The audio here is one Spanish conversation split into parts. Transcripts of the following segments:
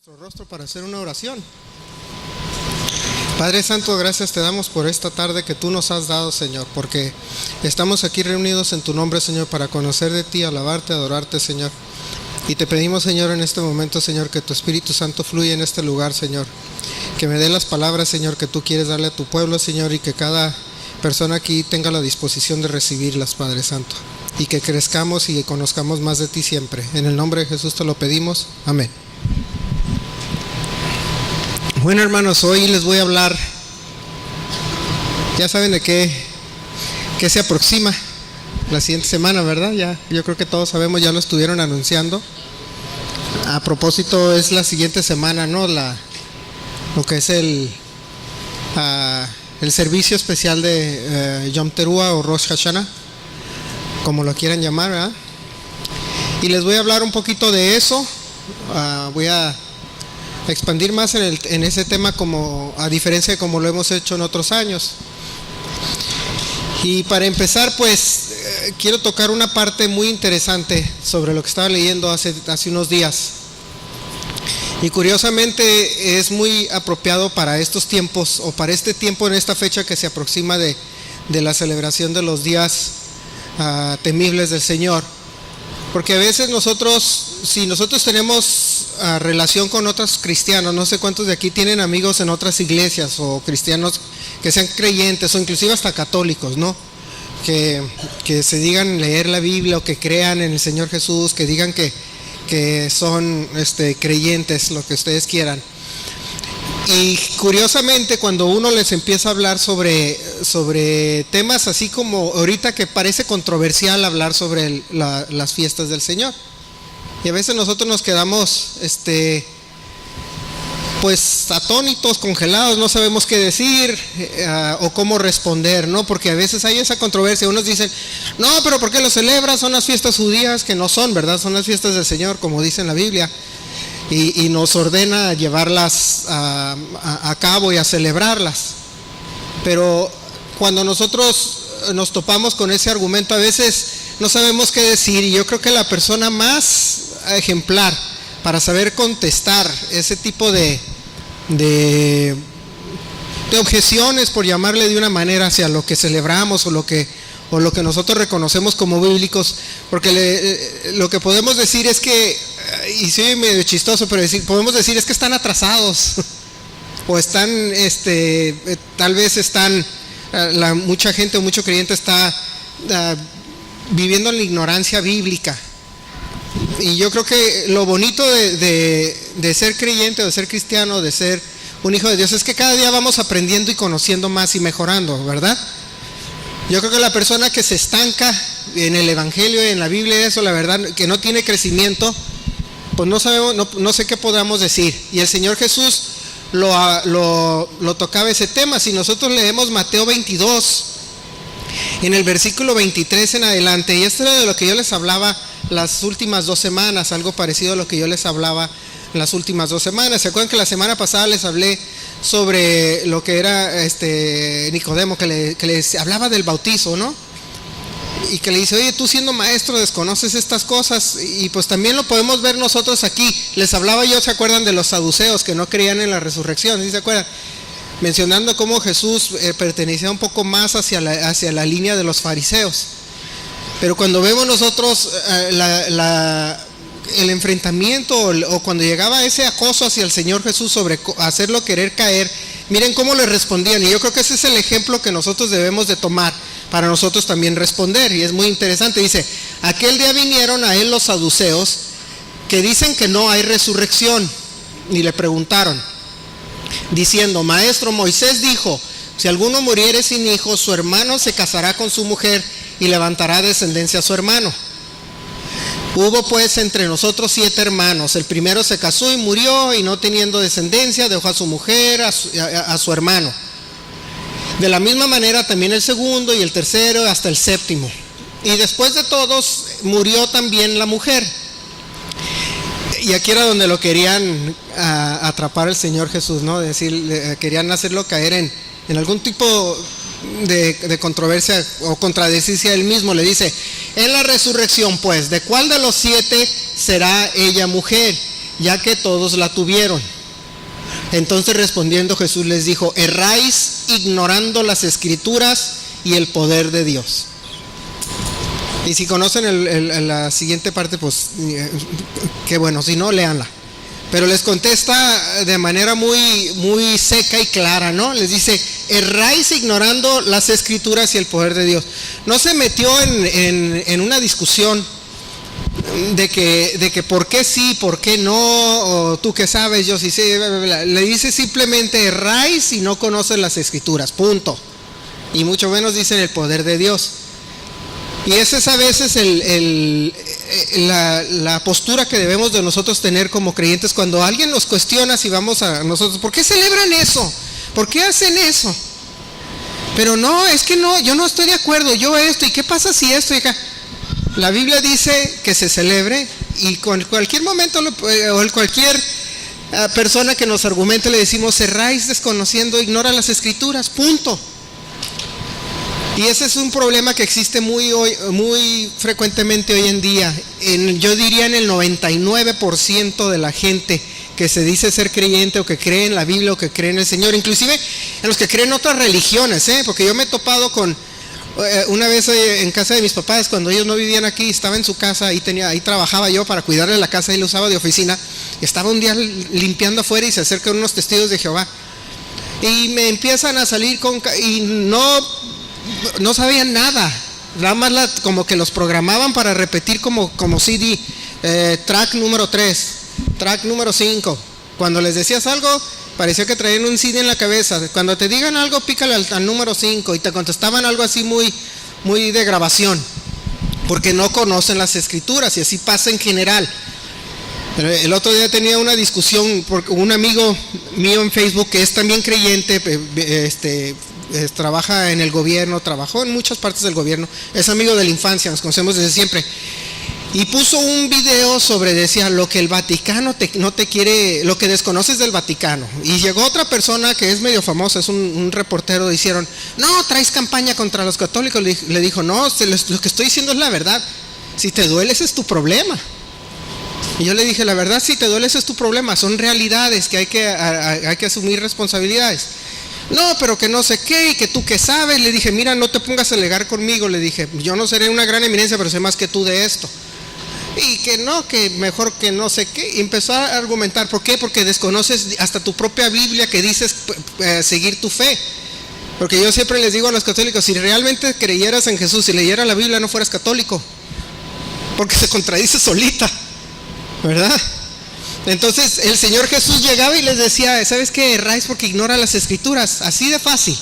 Nuestro rostro para hacer una oración. Padre Santo, gracias te damos por esta tarde que tú nos has dado, Señor, porque estamos aquí reunidos en tu nombre, Señor, para conocer de ti, alabarte, adorarte, Señor. Y te pedimos, Señor, en este momento, Señor, que tu Espíritu Santo fluya en este lugar, Señor. Que me dé las palabras, Señor, que tú quieres darle a tu pueblo, Señor, y que cada persona aquí tenga la disposición de recibirlas, Padre Santo. Y que crezcamos y conozcamos más de ti siempre. En el nombre de Jesús te lo pedimos. Amén. Bueno, hermanos, hoy les voy a hablar, ya saben de qué se aproxima la siguiente semana, ¿verdad? Ya, yo creo que todos sabemos, ya lo estuvieron anunciando. A propósito, es la siguiente semana, ¿no? Lo que es el servicio especial de Yom Teruah o Rosh Hashanah, como lo quieran llamar, ¿verdad? Y les voy a hablar un poquito de eso. Voy a expandir más en ese tema, como a diferencia de como lo hemos hecho en otros años. Y para empezar, pues quiero tocar una parte muy interesante sobre lo que estaba leyendo hace unos días. Y curiosamente es muy apropiado para estos tiempos, o para este tiempo, en esta fecha que se aproxima de la celebración de los días temibles del Señor. Porque a veces si nosotros tenemos relación con otros cristianos, no sé cuántos de aquí tienen amigos en otras iglesias o cristianos que sean creyentes o inclusive hasta católicos, ¿no? Que se digan leer la Biblia o que crean en el Señor Jesús, que digan que son creyentes, lo que ustedes quieran. Y curiosamente, cuando uno les empieza a hablar sobre temas así como ahorita, que parece controversial hablar sobre las fiestas del Señor, y a veces nosotros nos quedamos pues atónitos, congelados, no sabemos qué decir o cómo responder, ¿no? Porque a veces hay esa controversia. Unos dicen, no, pero ¿por qué lo celebras? Son las fiestas judías, que no son, ¿verdad? Son las fiestas del Señor, como dice en la Biblia. Y nos ordena llevarlas a cabo y a celebrarlas. Pero cuando nosotros nos topamos con ese argumento, a veces no sabemos qué decir. Y yo creo que la persona más ejemplar para saber contestar ese tipo de objeciones, por llamarle de una manera, hacia lo que celebramos o lo que nosotros reconocemos como bíblicos, porque lo que podemos decir es que, y soy medio chistoso, pero podemos decir es que están atrasados o están, tal vez están, mucha gente o mucho creyente está viviendo en la ignorancia bíblica. Y yo creo que lo bonito de ser creyente, o de ser cristiano, de ser un hijo de Dios, es que cada día vamos aprendiendo y conociendo más y mejorando, ¿verdad? Yo creo que la persona que se estanca en el Evangelio y en la Biblia, eso, la verdad, que no tiene crecimiento, pues no sabemos, no sé qué podamos decir. Y el Señor Jesús lo tocaba ese tema. Si nosotros leemos Mateo 22, en el versículo 23 en adelante, y esto era de lo que yo les hablaba las últimas 2 semanas, algo parecido a lo que yo les hablaba las últimas 2 semanas. ¿Se acuerdan que la semana pasada les hablé sobre lo que era Nicodemo, que les hablaba del bautizo, ¿no? Y que le dice, oye, tú siendo maestro desconoces estas cosas. Y pues también lo podemos ver nosotros aquí. Les hablaba yo, ¿se acuerdan de los saduceos que no creían en la resurrección? ¿Sí se acuerdan? Mencionando cómo Jesús pertenecía un poco más hacia la línea de los fariseos. Pero cuando vemos nosotros el enfrentamiento o cuando llegaba ese acoso hacia el Señor Jesús sobre hacerlo querer caer, miren cómo le respondían. Y yo creo que ese es el ejemplo que nosotros debemos de tomar para nosotros también responder. Y es muy interesante. Dice, aquel día vinieron a él los saduceos, que dicen que no hay resurrección, y le preguntaron, diciendo, maestro, Moisés dijo, si alguno muriere sin hijos, su hermano se casará con su mujer y levantará descendencia a su hermano. Hubo pues entre nosotros 7 hermanos. El primero se casó y murió, y no teniendo descendencia, dejó a su mujer, a su hermano. De la misma manera también el segundo y el tercero hasta el séptimo. Y después de todos murió también la mujer. Y aquí era donde lo querían atrapar el Señor Jesús, ¿no? Querían hacerlo caer en algún tipo de controversia o contradecirse a él mismo. Le dice, en la resurrección pues, ¿de cuál de los 7 será ella mujer? ya que todos la tuvieron. Entonces respondiendo Jesús les dijo: erráis ignorando las Escrituras y el poder de Dios. Y si conocen la siguiente parte, pues qué bueno, si no, léanla. Pero les contesta de manera muy seca y clara, ¿no? Les dice: erráis ignorando las Escrituras y el poder de Dios. No se metió en una discusión de que por qué sí, por qué no, o tú qué sabes, yo sí sé, bla, bla, bla. Le dice simplemente: erráis y no conocen las Escrituras, punto. Y mucho menos dicen el poder de Dios. Y esa es a veces la postura que debemos de nosotros tener como creyentes cuando alguien nos cuestiona si vamos a nosotros: ¿por qué celebran eso? ¿Por qué hacen eso? Pero no, es que no, yo no estoy de acuerdo, yo esto, ¿y qué pasa si esto y acá? La Biblia dice que se celebre, y con cualquier momento o cualquier persona que nos argumente le decimos: erráis desconociendo, ignora las Escrituras, punto. Y ese es un problema que existe muy frecuentemente hoy en día. Yo diría en el 99% de la gente que se dice ser creyente o que cree en la Biblia o que cree en el Señor, inclusive en los que creen en otras religiones, porque yo me he topado con una vez en casa de mis papás, cuando ellos no vivían aquí, estaba en su casa, ahí trabajaba yo para cuidarle la casa, y lo usaba de oficina. Estaba un día limpiando afuera y se acercan unos testigos de Jehová y me empiezan a salir y no sabían nada, nada más como que los programaban para repetir como CD, track número 3, track número 5. Cuando les decías algo, parecía que traían un CD en la cabeza. Cuando te digan algo, pícale al número 5, y te contestaban algo así muy de grabación, porque no conocen las Escrituras, y así pasa en general. El otro día tenía una discusión con un amigo mío en Facebook que es también creyente, trabaja en el gobierno, trabajó en muchas partes del gobierno, es amigo de la infancia, nos conocemos desde siempre, y puso un video decía lo que el Vaticano no te quiere, lo que desconoces del Vaticano. Y llegó otra persona que es medio famosa, es un reportero, dijeron: no, traes campaña contra los católicos. Le dijo: no, lo que estoy diciendo es la verdad, si te duele ese es tu problema. Y yo le dije: la verdad, si te duele ese es tu problema, son realidades que hay que asumir responsabilidades. No, pero que no sé qué, y que tú qué sabes. Le dije: mira, no te pongas a alegar conmigo. Le dije: yo no seré una gran eminencia, pero sé más que tú de esto. Y que no, que mejor que no sé qué. Y empezó a argumentar. ¿Por qué? Porque desconoces hasta tu propia Biblia que dices seguir tu fe. Porque yo siempre les digo a los católicos: si realmente creyeras en Jesús y leyeras la Biblia, no fueras católico, porque se contradice solita, ¿verdad? Entonces el Señor Jesús llegaba y les decía: ¿sabes qué? Erráis porque ignora las Escrituras, así de fácil.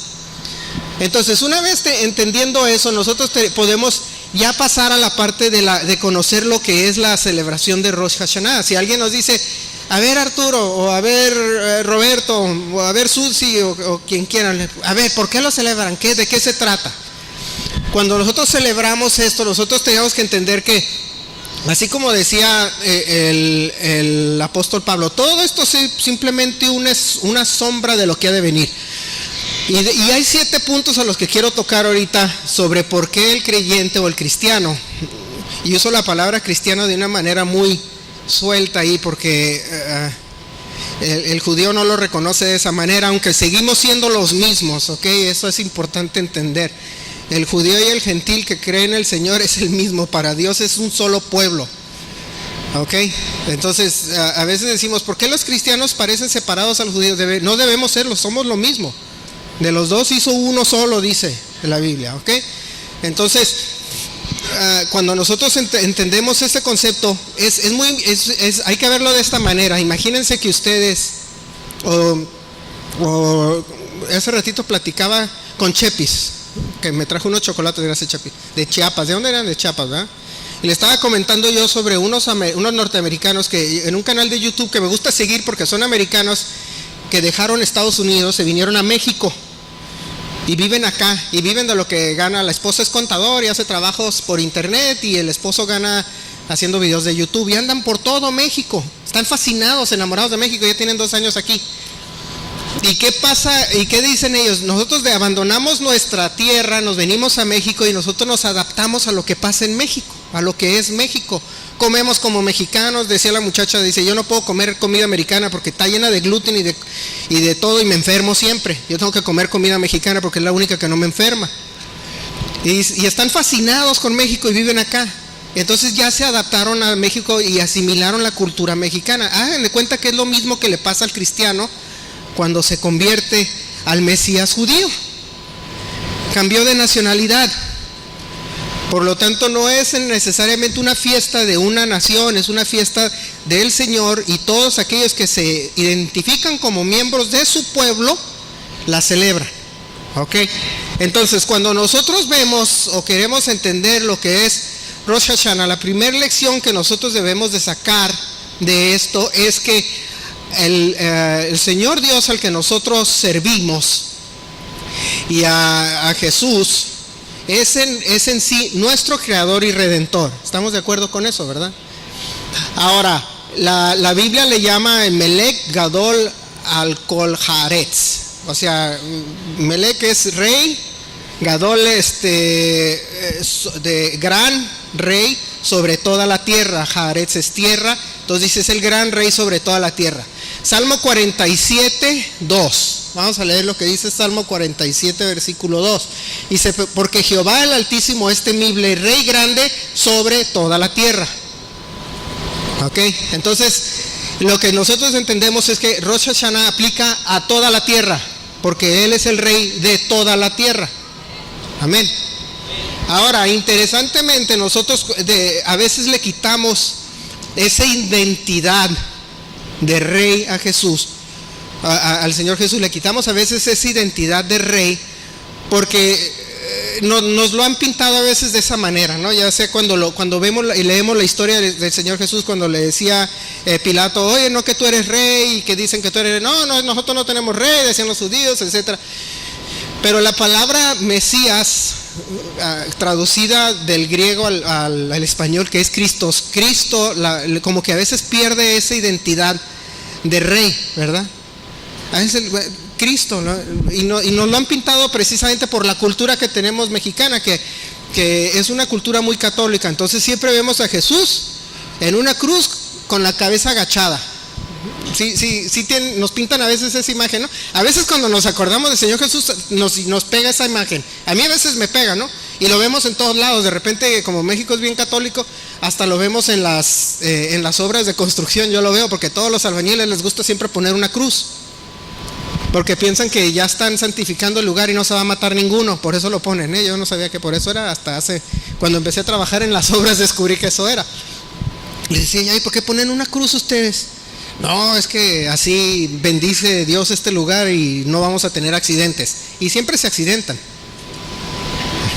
Entonces, una vez entendiendo eso, nosotros podemos ya pasar a la parte de conocer lo que es la celebración de Rosh Hashanah. Si alguien nos dice: a ver, Arturo, o a ver, Roberto, o a ver, Susi, o quien quieran, a ver, ¿por qué lo celebran? ¿De qué se trata? Cuando nosotros celebramos esto, nosotros tenemos que entender que, así como decía el apóstol Pablo, todo esto es simplemente una sombra de lo que ha de venir. Y hay 7 puntos a los que quiero tocar ahorita sobre por qué el creyente o el cristiano, y uso la palabra cristiano de una manera muy suelta ahí porque el judío no lo reconoce de esa manera, aunque seguimos siendo los mismos, ¿ok? Eso es importante entender. El judío y el gentil que cree en el Señor es el mismo, para Dios es un solo pueblo, ¿ok? Entonces a veces decimos: ¿por qué los cristianos parecen separados a los judíos? No debemos serlo, somos lo mismo. De los dos hizo uno solo, dice la Biblia, ¿ok? Entonces, cuando nosotros entendemos este concepto, hay que verlo de esta manera. Imagínense que ustedes, hace ratito platicaba con Chepis, que me trajo unos chocolates, gracias Chepis, de Chiapas. ¿De dónde eran? De Chiapas, ¿verdad? Y le estaba comentando yo sobre unos norteamericanos que en un canal de YouTube que me gusta seguir porque son americanos que dejaron Estados Unidos, se vinieron a México y viven acá, y viven de lo que gana. La esposa es contador y hace trabajos por internet, y el esposo gana haciendo videos de YouTube, y andan por todo México, están fascinados, enamorados de México, ya tienen 2 años aquí. ¿Y qué pasa? ¿Y qué dicen ellos? Nosotros abandonamos nuestra tierra, nos venimos a México y nosotros nos adaptamos a lo que pasa en México, a lo que es México. Comemos como mexicanos, decía la muchacha, dice, yo no puedo comer comida americana porque está llena de gluten y de todo y me enfermo siempre. Yo tengo que comer comida mexicana porque es la única que no me enferma. Y están fascinados con México y viven acá. Entonces ya se adaptaron a México y asimilaron la cultura mexicana. Háganle cuenta que es lo mismo que le pasa al cristiano cuando se convierte al Mesías judío. Cambió de nacionalidad. Por lo tanto, no es necesariamente una fiesta de una nación, es una fiesta del Señor, y todos aquellos que se identifican como miembros de su pueblo la celebran. ¿Ok? Entonces, cuando nosotros vemos o queremos entender lo que es Rosh Hashanah, la primera lección que nosotros debemos de sacar de esto es que el Señor Dios al que nosotros servimos y a Jesús es en sí nuestro creador y redentor. ¿Estamos de acuerdo con eso, verdad? Ahora, la Biblia le llama Melech Gadol al Kol Haaretz. O sea, Melech es rey, Gadol de gran rey sobre toda la tierra, Haaretz es tierra, entonces dice es el gran rey sobre toda la tierra. Salmo 47, 2. Vamos a leer lo que dice Salmo 47, versículo 2. Dice, porque Jehová el Altísimo es temible, rey grande sobre toda la tierra. Ok, entonces lo que nosotros entendemos es que Rosh Hashanah aplica a toda la tierra, porque Él es el rey de toda la tierra. Amén. Ahora, interesantemente, nosotros a veces le quitamos esa identidad de rey a Jesús, al Señor Jesús, le quitamos a veces esa identidad de rey, porque nos lo han pintado a veces de esa manera, ¿no? Ya sea cuando vemos y leemos la historia del Señor Jesús, cuando le decía Pilato, oye, no que tú eres rey, y que dicen que tú eres rey, no, nosotros no tenemos rey, decían los judíos, etcétera. Pero la palabra Mesías, traducida del griego al español, que es Christos, Cristo, como que a veces pierde esa identidad de rey, ¿verdad? A veces Cristo, ¿no? Y nos lo han pintado precisamente por la cultura que tenemos mexicana, que es una cultura muy católica. Entonces siempre vemos a Jesús en una cruz con la cabeza agachada. Sí, nos pintan a veces esa imagen, ¿no? A veces cuando nos acordamos del Señor Jesús nos pega esa imagen. A mí a veces me pega, ¿no? Y lo vemos en todos lados. De repente, como México es bien católico, hasta lo vemos en las obras de construcción. Yo lo veo porque a todos los albañiles les gusta siempre poner una cruz, porque piensan que ya están santificando el lugar y no se va a matar ninguno. Por eso lo ponen, ¿eh? Yo no sabía que por eso era. Hasta cuando empecé a trabajar en las obras descubrí que eso era. Les decía, ay, ¿por qué ponen una cruz ustedes? No, es que así bendice Dios este lugar y no vamos a tener accidentes. Y siempre se accidentan.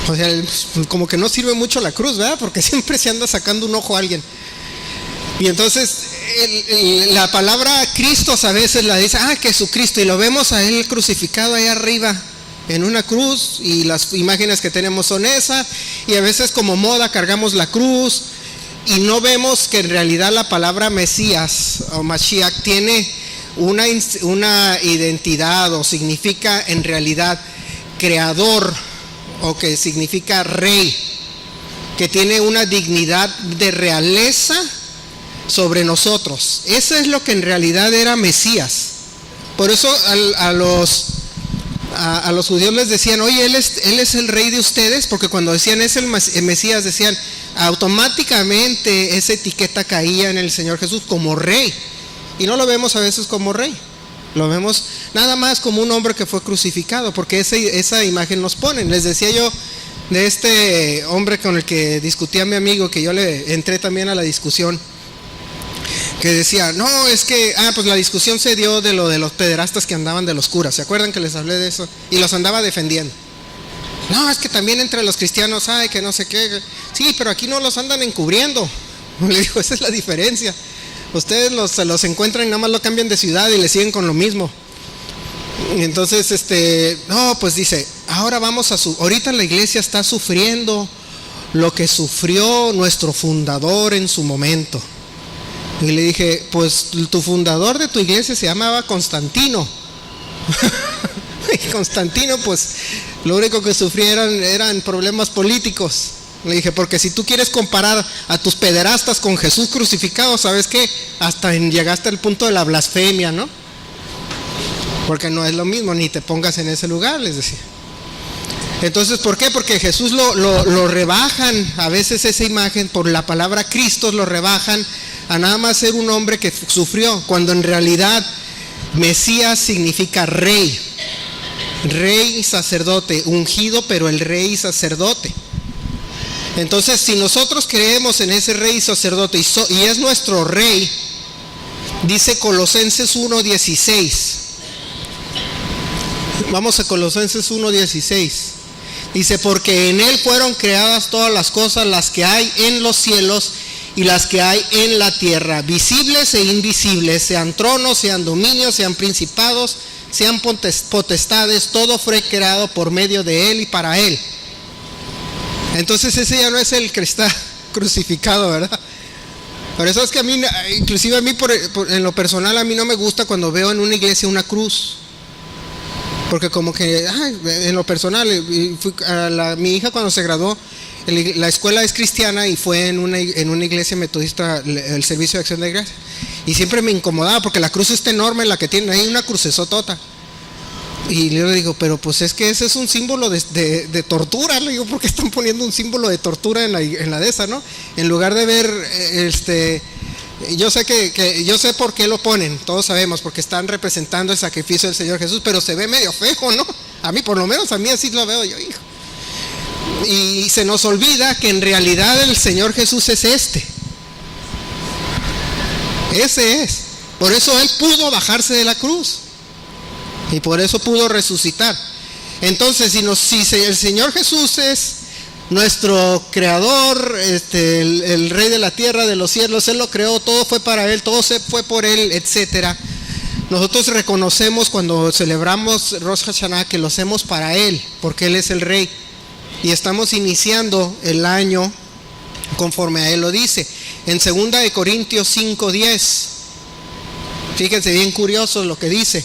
O sea, como que no sirve mucho la cruz, ¿verdad? Porque siempre se anda sacando un ojo a alguien. Y entonces la palabra Cristo a veces la dice, Jesucristo, y lo vemos a Él crucificado ahí arriba en una cruz, y las imágenes que tenemos son esas, y a veces como moda cargamos la cruz, y no vemos que en realidad la palabra Mesías o Mashiach tiene una identidad, o significa en realidad creador, o que significa rey, que tiene una dignidad de realeza sobre nosotros. Eso es lo que en realidad era Mesías. Por eso a los judíos les decían, oye, él es el rey de ustedes, porque cuando decían es el Mesías, decían automáticamente esa etiqueta caía en el Señor Jesús como rey. Y no lo vemos a veces como rey, lo vemos nada más como un hombre que fue crucificado, porque esa imagen nos ponen. Les decía yo de este hombre con el que discutía mi amigo, que yo le entré también a la discusión, que decía, no, es que, pues la discusión se dio de lo de los pederastas que andaban de los curas. ¿Se acuerdan que les hablé de eso? Y los andaba defendiendo. No, es que también entre los cristianos hay que no sé qué. Sí, pero aquí no los andan encubriendo. Le digo, esa es la diferencia. Ustedes los encuentran y nada más lo cambian de ciudad y le siguen con lo mismo. Y entonces, no, pues dice, ahora ahorita la iglesia está sufriendo lo que sufrió nuestro fundador en su momento. Y le dije, pues tu fundador de tu iglesia se llamaba Constantino. Y Constantino, pues, lo único que sufrieron eran problemas políticos. Le dije, porque si tú quieres comparar a tus pederastas con Jesús crucificado, ¿sabes qué? Llegaste al punto de la blasfemia, ¿no? Porque no es lo mismo, ni te pongas en ese lugar, les decía. Entonces, ¿por qué? Porque Jesús lo rebajan, a veces esa imagen, por la palabra Cristo, lo rebajan a nada más ser un hombre que sufrió, cuando en realidad Mesías significa rey y sacerdote, ungido, pero el rey y sacerdote. Entonces, si nosotros creemos en ese rey y sacerdote y es nuestro rey, dice Colosenses 1:16. Vamos a Colosenses 1:16. Dice, porque en él fueron creadas todas las cosas, las que hay en los cielos y las que hay en la tierra, visibles e invisibles, sean tronos, sean dominios, sean principados, sean potestades, todo fue creado por medio de él y para él. Entonces ese ya no es el que está crucificado, ¿verdad? Por eso es que a mí, inclusive a mí en lo personal, a mí no me gusta cuando veo en una iglesia una cruz. Porque como que, en lo personal, mi hija cuando se graduó, la escuela es cristiana y fue en una iglesia metodista, el servicio de acción de gracias. Y siempre me incomodaba porque la cruz está enorme, la que tiene ahí, una crucesotota. Y yo le digo, pero pues es que ese es un símbolo de tortura. Le digo, ¿por qué están poniendo un símbolo de tortura en la de esa, no? En lugar de ver, yo sé por qué lo ponen, todos sabemos, porque están representando el sacrificio del Señor Jesús, pero se ve medio feo, ¿no? A mí, por lo menos a mí así lo veo yo, hijo. Y se nos olvida que en realidad el Señor Jesús es Ese es. Por eso Él pudo bajarse de la cruz. Y por eso pudo resucitar. Entonces, si el Señor Jesús es nuestro creador, el rey de la tierra, de los cielos, Él lo creó, todo fue para Él, todo se fue por Él, etcétera. Nosotros reconocemos cuando celebramos Rosh Hashanah que lo hacemos para Él, porque Él es el rey. Y estamos iniciando el año conforme a Él lo dice. En 2 de Corintios 5:10, fíjense bien curioso lo que dice.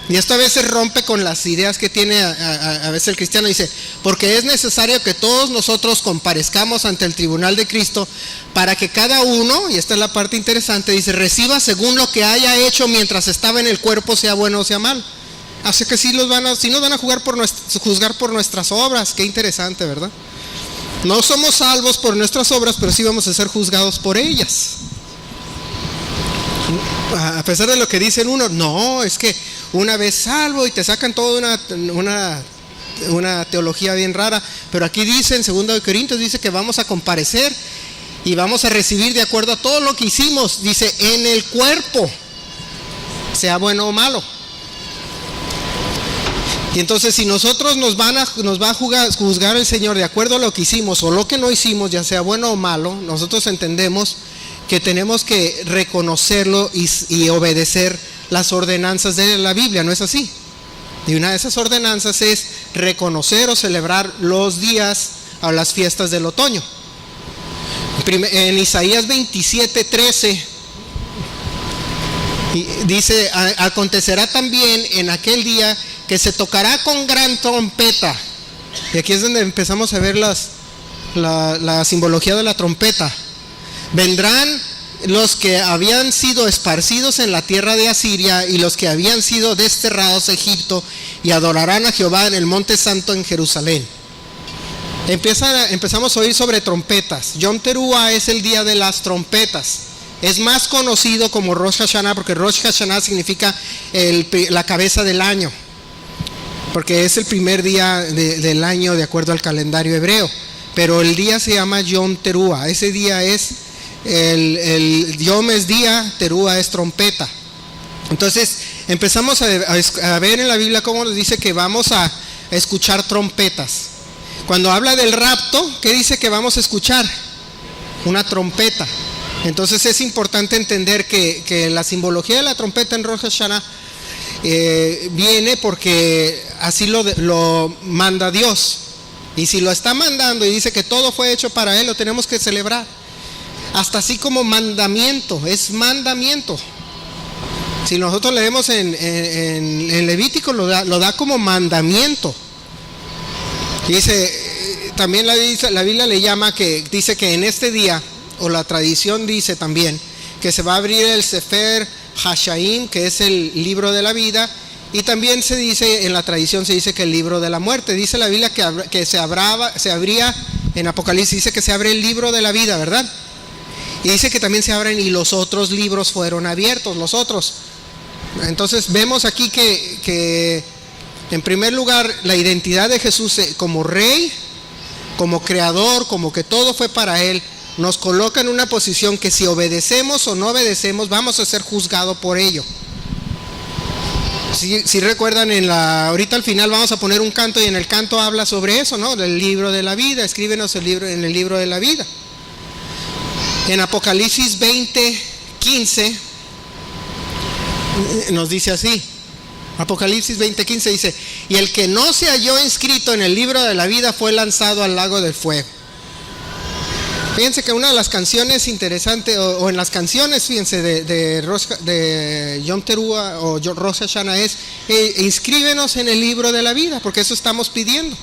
Y esto a veces rompe con las ideas que tiene a veces el cristiano. Dice, porque es necesario que todos nosotros comparezcamos ante el tribunal de Cristo para que cada uno, y esta es la parte interesante, dice, reciba según lo que haya hecho mientras estaba en el cuerpo, sea bueno o sea malo. Así que sí nos van a juzgar por nuestras obras. Qué interesante, ¿verdad? No somos salvos por nuestras obras, pero sí vamos a ser juzgados por ellas. A pesar de lo que dicen uno, no, es que una vez salvo y te sacan toda una teología bien rara, pero aquí dice en 2 de Corintios, dice que vamos a comparecer y vamos a recibir de acuerdo a todo lo que hicimos, dice, en el cuerpo, sea bueno o malo. Y entonces si nosotros nos va a juzgar el Señor de acuerdo a lo que hicimos o lo que no hicimos, ya sea bueno o malo, nosotros entendemos que tenemos que reconocerlo y obedecer las ordenanzas de la Biblia, ¿no es así? Y una de esas ordenanzas es reconocer o celebrar los días o las fiestas del otoño. En Isaías 27:13 dice, acontecerá también en aquel día que se tocará con gran trompeta. Y aquí es donde empezamos a ver la simbología de la trompeta. Vendrán los que habían sido esparcidos en la tierra de Asiria y los que habían sido desterrados a Egipto y adorarán a Jehová en el monte santo en Jerusalén. Empezamos a oír sobre trompetas. Yom Teruah es el día de las trompetas. Es más conocido como Rosh Hashanah porque Rosh Hashanah significa la cabeza del año, porque es el primer día del año de acuerdo al calendario hebreo. Pero el día se llama Yom Teruah. Ese día es el Yom es día, Teruah es trompeta. Entonces empezamos a ver en la Biblia cómo nos dice que vamos a escuchar trompetas. Cuando habla del rapto, ¿qué dice que vamos a escuchar? Una trompeta. Entonces es importante entender que la simbología de la trompeta en Rosh Hashanah viene porque así lo manda Dios. Y si lo está mandando y dice que todo fue hecho para Él, lo tenemos que celebrar. Hasta así como mandamiento, es mandamiento. Si nosotros leemos en Levítico, lo da como mandamiento. Dice, también la Biblia le llama, que dice que en este día, o la tradición dice también, que se va a abrir el Sefer Hashaim, que es el libro de la vida, y también se dice, en la tradición se dice que el libro de la muerte. Dice la Biblia que se abría, en Apocalipsis dice que se abre el libro de la vida, ¿verdad? Y dice que también se abren y los otros libros fueron abiertos, los otros. Entonces vemos aquí que en primer lugar la identidad de Jesús como rey, como creador, como que todo fue para él, nos coloca en una posición que si obedecemos o no obedecemos vamos a ser juzgados por ello. Si recuerdan, ahorita al final vamos a poner un canto, y en el canto habla sobre eso, ¿no? Del libro de la vida. Escríbenos en el libro de la vida. En Apocalipsis 20:15 nos dice así. Apocalipsis 20:15 dice: y el que no se halló inscrito en el libro de la vida fue lanzado al lago del fuego. Fíjense que una de las canciones interesantes, o en las canciones, fíjense, de Yom Teruah o Rosh Hashanah es: inscríbenos en el libro de la vida, porque eso estamos pidiendo.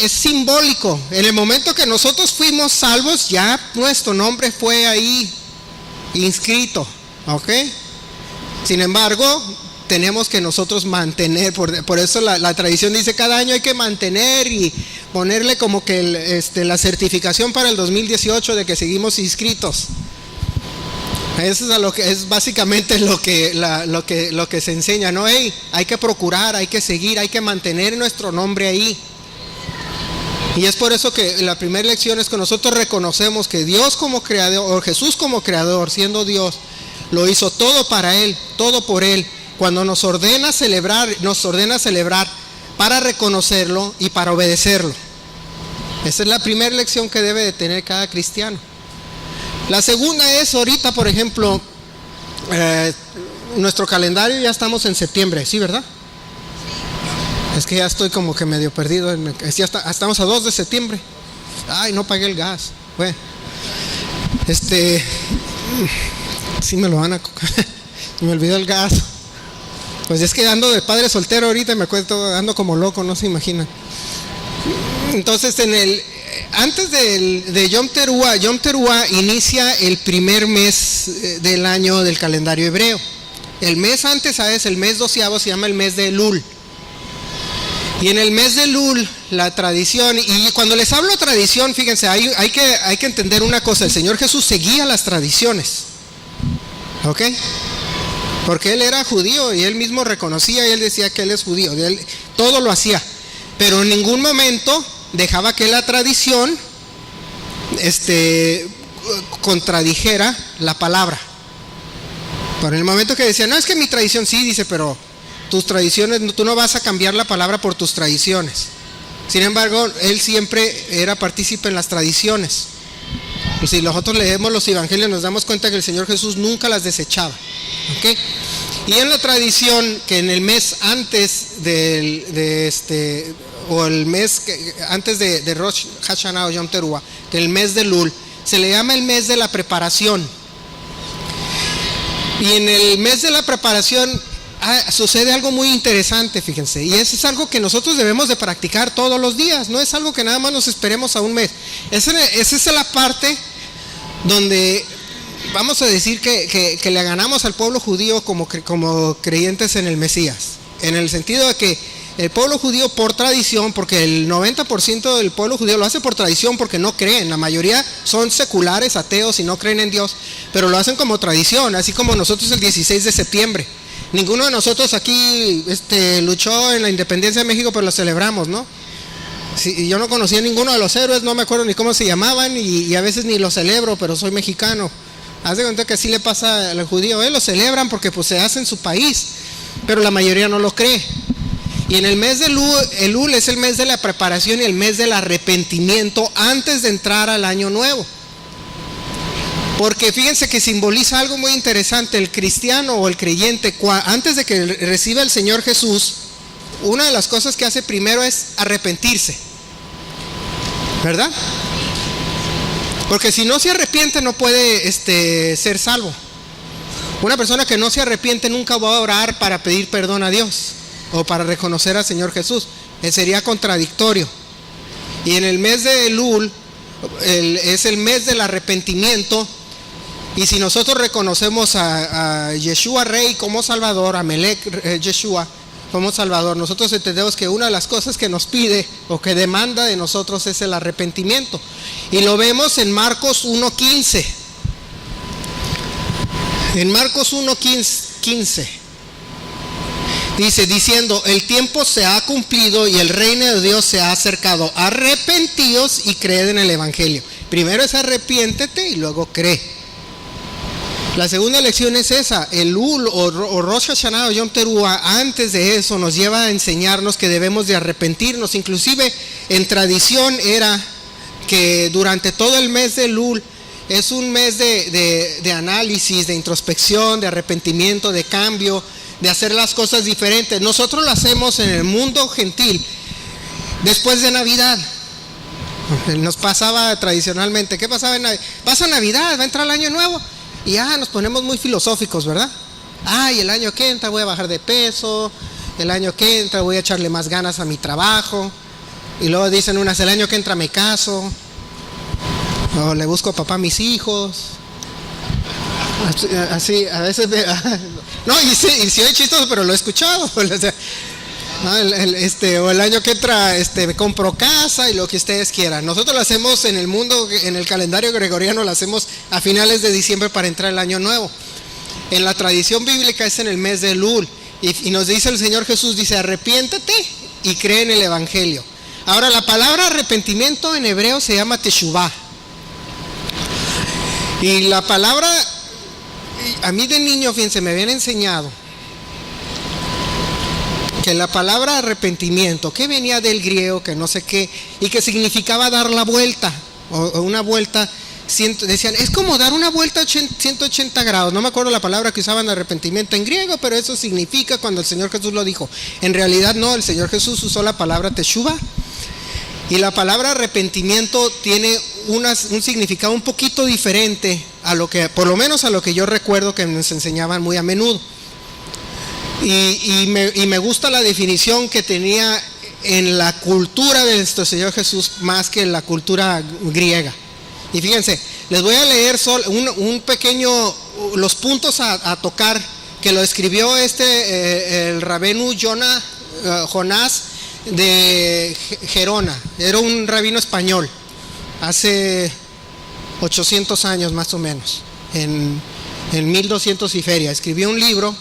Es simbólico. En el momento que nosotros fuimos salvos, ya nuestro nombre fue ahí inscrito, ¿ok? Sin embargo, tenemos que nosotros mantener, por eso la tradición dice cada año hay que mantener y ponerle como que la certificación para el 2018 de que seguimos inscritos. Eso es básicamente lo que se enseña, ¿no? Hey, hay que procurar, hay que seguir, hay que mantener nuestro nombre ahí. Y es por eso que la primera lección es que nosotros reconocemos que Dios como creador, o Jesús como creador, siendo Dios, lo hizo todo para Él, todo por Él. Cuando nos ordena celebrar para reconocerlo y para obedecerlo. Esa es la primera lección que debe de tener cada cristiano. La segunda es, ahorita por ejemplo, nuestro calendario, ya estamos en septiembre, ¿sí, verdad? Es que ya estoy como que medio perdido. Estamos a 2 de septiembre. Ay, no pagué el gas. Bueno, sí me lo van a... me olvidó el gas. Pues es que ando de padre soltero ahorita, me acuerdo, ando como loco, no se imaginan. Entonces, antes de Yom Teruah inicia el primer mes del año del calendario hebreo. El mes antes, ¿sabes? El mes 12avo se llama el mes de Elul. Y en el mes de Elul, la tradición, y cuando les hablo de tradición, fíjense, hay que entender una cosa: el Señor Jesús seguía las tradiciones, ¿ok? Porque Él era judío y Él mismo reconocía y Él decía que Él es judío, Él todo lo hacía, pero en ningún momento dejaba que la tradición contradijera la palabra. Por el momento que decía, no, es que mi tradición, sí, dice, pero tus tradiciones, tú no vas a cambiar la palabra por tus tradiciones. Sin embargo, Él siempre era partícipe en las tradiciones. Pues si nosotros leemos los evangelios nos damos cuenta que el Señor Jesús nunca las desechaba, ¿okay? Y en la tradición, que en el mes antes o el mes antes de Rosh Hashanah o Yom Teruah, que el mes de Elul, se le llama el mes de la preparación. Y en el mes de la preparación sucede algo muy interesante, fíjense, y eso es algo que nosotros debemos de practicar todos los días, no es algo que nada más nos esperemos a un mes. Esa es la parte donde vamos a decir que le ganamos al pueblo judío como creyentes en el Mesías, en el sentido de que el pueblo judío, por tradición, porque el 90% del pueblo judío lo hace por tradición, porque no creen, la mayoría son seculares, ateos y no creen en Dios, pero lo hacen como tradición, así como nosotros el 16 de septiembre. Ninguno de nosotros aquí luchó en la independencia de México, pero lo celebramos, ¿no? Sí, yo no conocía a ninguno de los héroes, no me acuerdo ni cómo se llamaban, y a veces ni lo celebro, pero soy mexicano. Haz de cuenta que así le pasa al judío, lo celebran porque pues se hace en su país, pero la mayoría no lo cree. Y en el mes de Elul es el mes de la preparación y el mes del arrepentimiento antes de entrar al año nuevo. Porque fíjense que simboliza algo muy interesante. El cristiano o el creyente, antes de que reciba el Señor Jesús, una de las cosas que hace primero es arrepentirse, ¿verdad? Porque si no se arrepiente no puede ser salvo. Una persona que no se arrepiente nunca va a orar para pedir perdón a Dios o para reconocer al Señor Jesús. Sería contradictorio. Y en el mes de Elul es el mes del arrepentimiento. Y si nosotros reconocemos a Yeshua Rey como Salvador, a Melech Yeshua como Salvador, nosotros entendemos que una de las cosas que nos pide o que demanda de nosotros es el arrepentimiento. Y lo vemos en Marcos 1:15. En Marcos 1:15 dice, diciendo, el tiempo se ha cumplido y el reino de Dios se ha acercado. Arrepentíos y creed en el Evangelio. Primero es arrepiéntete y luego cree. La segunda lección es esa, el Elul o Rosh Hashanah o Yom Teruah, antes de eso nos lleva a enseñarnos que debemos de arrepentirnos. Inclusive en tradición era que durante todo el mes de Elul es un mes de análisis, de introspección, de arrepentimiento, de cambio, de hacer las cosas diferentes. Nosotros lo hacemos en el mundo gentil después de Navidad. Nos pasaba tradicionalmente, ¿qué pasaba en Navidad? Pasa Navidad, va a entrar el año nuevo. Y nos ponemos muy filosóficos, ¿verdad? Y el año que entra voy a bajar de peso, el año que entra voy a echarle más ganas a mi trabajo. Y luego dicen unas, el año que entra me caso, o le busco papá a mis hijos. Así, a veces no, y sí es chistoso, pero lo he escuchado. O el año que entra me compro casa y lo que ustedes quieran. Nosotros lo hacemos en el mundo, en el calendario gregoriano lo hacemos a finales de diciembre para entrar el año nuevo. En la tradición bíblica es en el mes de Elul y nos dice el Señor Jesús, dice, arrepiéntete y cree en el Evangelio. Ahora la palabra arrepentimiento en hebreo se llama teshuvah. Y la palabra, a mí de niño, fíjense, me habían enseñado que la palabra arrepentimiento, que venía del griego, que no sé qué, y que significaba dar la vuelta, o una vuelta, decían, es como dar una vuelta 180 grados, no me acuerdo la palabra que usaban arrepentimiento en griego, pero eso significa cuando el Señor Jesús lo dijo. En realidad no, el Señor Jesús usó la palabra teshuvah, y la palabra arrepentimiento tiene un significado un poquito diferente a lo que, por lo menos a lo que yo recuerdo que nos enseñaban muy a menudo. Y me gusta la definición que tenía en la cultura de nuestro Señor Jesús más que en la cultura griega. Y fíjense, les voy a leer un pequeño, los puntos a tocar que lo escribió el rabino Jonás de Gerona. Era un rabino español hace 800 años más o menos, en 1200 y feria. Escribió un libro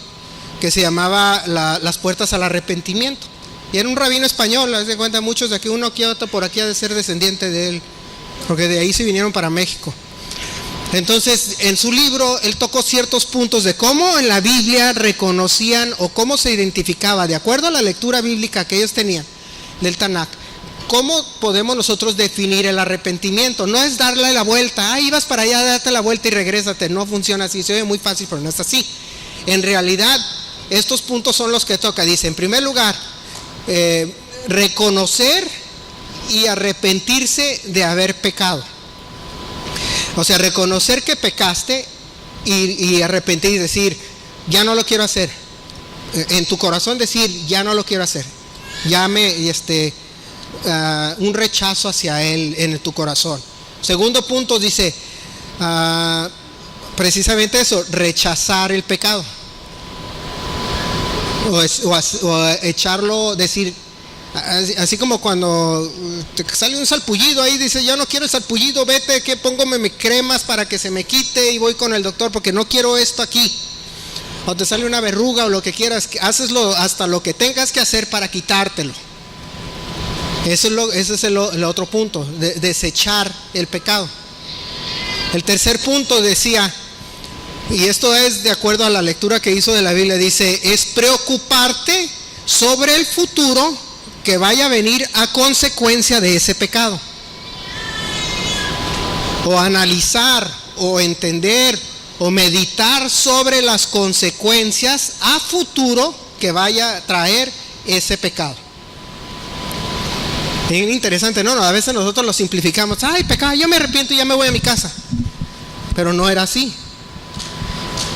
que se llamaba Las puertas al arrepentimiento. Y era un rabino español, haz de cuenta, muchos de aquí, uno aquí, otro por aquí ha de ser descendiente de él, porque de ahí se vinieron para México. Entonces, en su libro, él tocó ciertos puntos de cómo en la Biblia reconocían o cómo se identificaba, de acuerdo a la lectura bíblica que ellos tenían del Tanakh, cómo podemos nosotros definir el arrepentimiento. No es darle la vuelta, ibas para allá, date la vuelta y regrésate. No funciona así, se oye muy fácil, pero no es así. En realidad, estos puntos son los que toca. Dice, en primer lugar, reconocer y arrepentirse de haber pecado. O sea, reconocer que pecaste y arrepentir y decir, ya no lo quiero hacer. En tu corazón decir, ya no lo quiero hacer. Un rechazo hacia él en tu corazón. Segundo punto dice, precisamente eso, rechazar el pecado. O echarlo, decir, así como cuando te sale un salpullido ahí, dice, yo no quiero el salpullido, vete, que póngame cremas para que se me quite y voy con el doctor porque no quiero esto aquí. O te sale una verruga o lo que quieras, hazlo hasta lo que tengas que hacer para quitártelo. Ese es el otro punto, desechar el pecado. El tercer punto decía, y esto es de acuerdo a la lectura que hizo de la Biblia, dice, es preocuparte sobre el futuro que vaya a venir a consecuencia de ese pecado. O analizar, o entender, o meditar sobre las consecuencias a futuro que vaya a traer ese pecado. Bien interesante, ¿no? A veces nosotros lo simplificamos. Pecado, yo me arrepiento y ya me voy a mi casa. Pero no era así.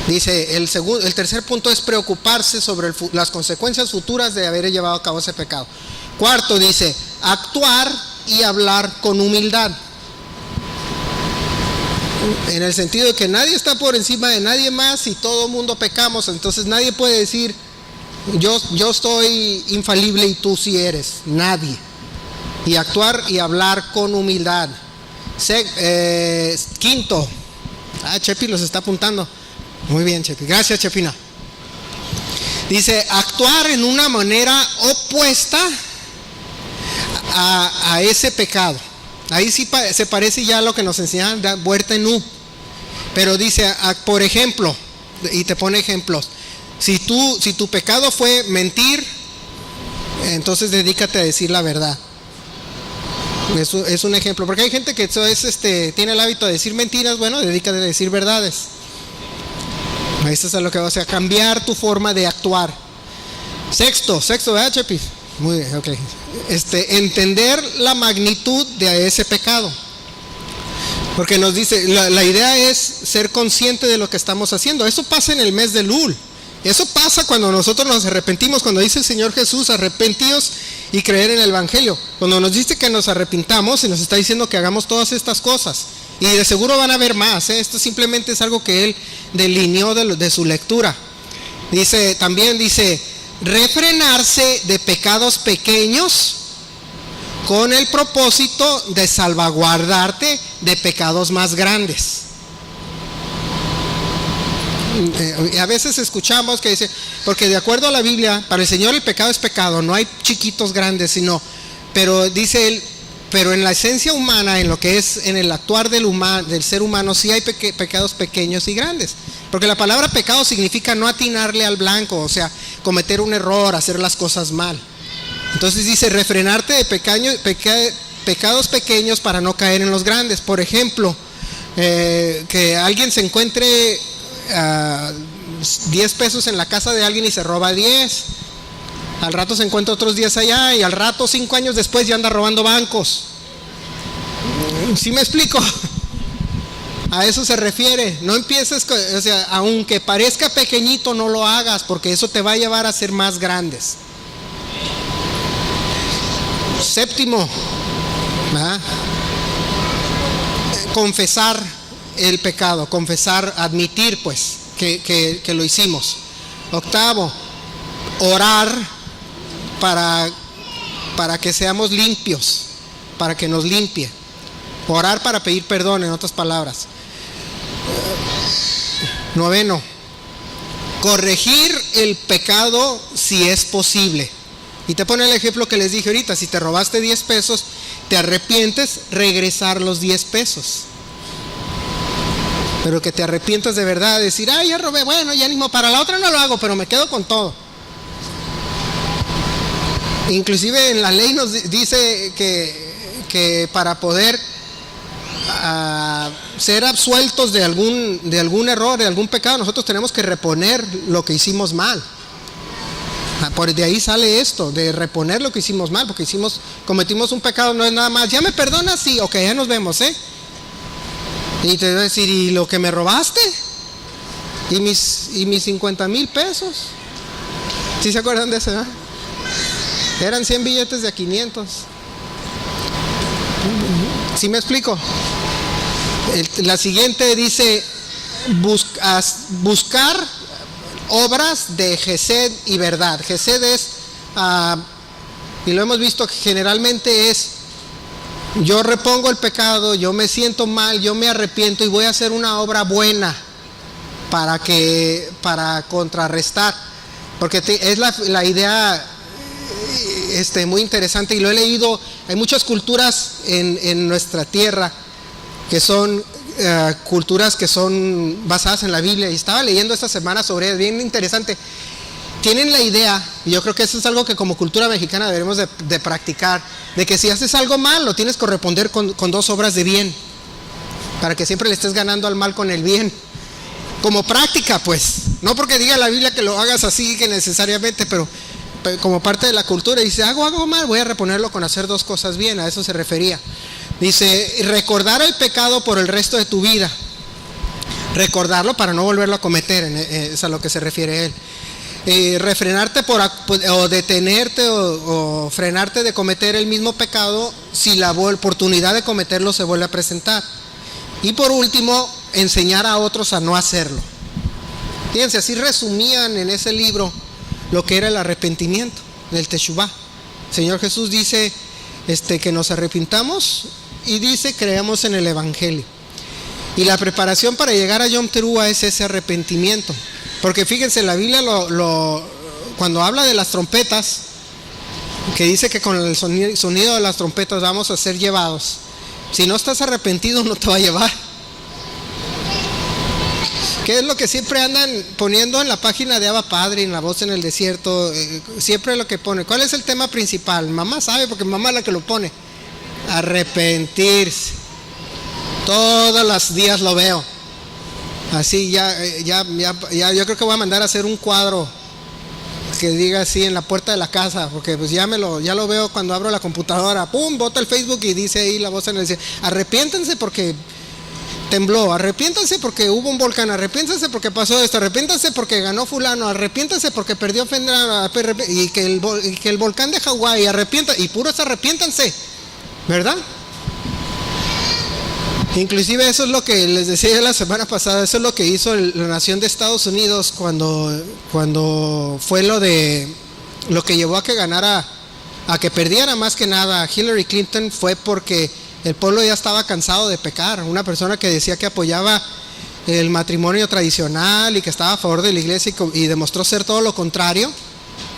Dice, el tercer punto es preocuparse sobre las consecuencias futuras de haber llevado a cabo ese pecado. Cuarto, dice, actuar y hablar con humildad. En el sentido de que nadie está por encima de nadie más y todo mundo pecamos, entonces nadie puede decir, yo estoy infalible y tú sí eres. Nadie. Y actuar y hablar con humildad. Quinto, Chepi los está apuntando. Muy bien, Chepi. Gracias, Chepina. Dice, actuar en una manera opuesta a ese pecado. Ahí sí se parece ya a lo que nos enseñan de vuelta en U. Pero dice, por ejemplo, y te pone ejemplos. Si tu pecado fue mentir, entonces dedícate a decir la verdad. Eso es un ejemplo. Porque hay gente que tiene el hábito de decir mentiras. Bueno, dedícate a decir verdades. Eso es a lo que va a cambiar tu forma de actuar. Sexto, ¿verdad, Chepi? Muy bien, ok. Entender la magnitud de ese pecado. Porque nos dice, la idea es ser consciente de lo que estamos haciendo. Eso pasa en el mes de Elul. Eso pasa cuando nosotros nos arrepentimos, cuando dice el Señor Jesús, arrepentíos y creer en el Evangelio. Cuando nos dice que nos arrepintamos y nos está diciendo que hagamos todas estas cosas. Y de seguro van a haber más, ¿eh? Esto simplemente es algo que Él delineó de su lectura. También dice, refrenarse de pecados pequeños con el propósito de salvaguardarte de pecados más grandes. A veces escuchamos que dice, porque de acuerdo a la Biblia, para el Señor el pecado es pecado, no hay chiquitos grandes, pero dice Él, pero en la esencia humana, en lo que es en el actuar del ser humano, sí hay pecados pequeños y grandes. Porque la palabra pecado significa no atinarle al blanco, o sea, cometer un error, hacer las cosas mal. Entonces dice, refrenarte de pecados pequeños para no caer en los grandes. Por ejemplo, que alguien se encuentre 10 pesos en la casa de alguien y se roba 10. Al rato se encuentra otros 10 allá y al rato 5 años después ya anda robando bancos. ¿Sí me explico? A eso se refiere. No empieces, o sea, aunque parezca pequeñito, no lo hagas, porque eso te va a llevar a ser más grandes. Séptimo, ¿verdad? Confesar el pecado, admitir pues que lo hicimos. Octavo, orar para que seamos limpios, para que nos limpie. Orar para pedir perdón, en otras palabras. Noveno, corregir el pecado si es posible. Y te pone el ejemplo que les dije ahorita, si te robaste 10 pesos, te arrepientes, regresar los 10 pesos. Pero que te arrepientas de verdad, decir, ya robé, bueno, ya mismo, para la otra no lo hago, pero me quedo con todo. Inclusive en la ley nos dice que para poder ser absueltos de algún error, de algún pecado, nosotros tenemos que reponer lo que hicimos mal. Por de ahí sale esto, de reponer lo que hicimos mal, porque cometimos un pecado, no es nada más, ¿ya me perdonas? Sí, ok, ya nos vemos, Y te voy a decir, ¿y lo que me robaste? ¿Y mis 50,000 pesos? ¿Sí se acuerdan de eso, no? Eran 100 billetes de a 500. ¿Sí me explico? La siguiente dice, buscar obras de gesed y verdad. Gesed es, y lo hemos visto que generalmente es, yo repongo el pecado, yo me siento mal, yo me arrepiento y voy a hacer una obra buena para contrarrestar. Porque es la idea muy interesante y lo he leído. Hay muchas culturas en nuestra tierra que son culturas que son basadas en la Biblia, y estaba leyendo esta semana sobre ello, bien interesante. Tienen la idea, y yo creo que eso es algo que como cultura mexicana deberemos de practicar, de que si haces algo mal, lo tienes que corresponder con 2 obras de bien, para que siempre le estés ganando al mal con el bien, como práctica pues, no porque diga la Biblia que lo hagas así que necesariamente, pero como parte de la cultura. Dice, hago mal, voy a reponerlo con hacer 2 cosas bien. A eso se refería. Dice, recordar el pecado por el resto de tu vida. recordarlo para no volverlo a cometer, es a lo que se refiere él. Refrenarte o detenerte o frenarte de cometer el mismo pecado si la oportunidad de cometerlo se vuelve a presentar. Y por último, enseñar a otros a no hacerlo. Fíjense, así resumían en ese libro lo que era el arrepentimiento, del Teshuvah. El Señor Jesús dice que nos arrepintamos y dice creamos en el Evangelio. Y la preparación para llegar a Yom Teruah es ese arrepentimiento. Porque fíjense, la Biblia cuando habla de las trompetas, que dice que con el sonido de las trompetas vamos a ser llevados. Si no estás arrepentido, no te va a llevar. ¿Qué es lo que siempre andan poniendo en la página de Abba Padre, en La Voz en el Desierto? Siempre lo que pone. ¿Cuál es el tema principal? Mamá sabe, porque mamá es la que lo pone. Arrepentirse. Todos los días lo veo. Así ya, yo creo que voy a mandar a hacer un cuadro que diga así en la puerta de la casa, porque pues ya lo veo cuando abro la computadora, pum, bota el Facebook y dice ahí La Voz en el Desierto: arrepiéntense porque tembló, arrepiéntanse porque hubo un volcán, arrepiéntanse porque pasó esto, arrepiéntanse porque ganó fulano, arrepiéntanse porque perdió y que el volcán de Hawái, y puros arrepiéntanse, ¿verdad? Inclusive eso es lo que les decía la semana pasada, eso es lo que hizo la nación de Estados Unidos cuando fue lo que llevó a que ganara, a que perdiera más que nada a Hillary Clinton, fue porque el pueblo ya estaba cansado de pecar. Una persona que decía que apoyaba el matrimonio tradicional y que estaba a favor de la iglesia y demostró ser todo lo contrario,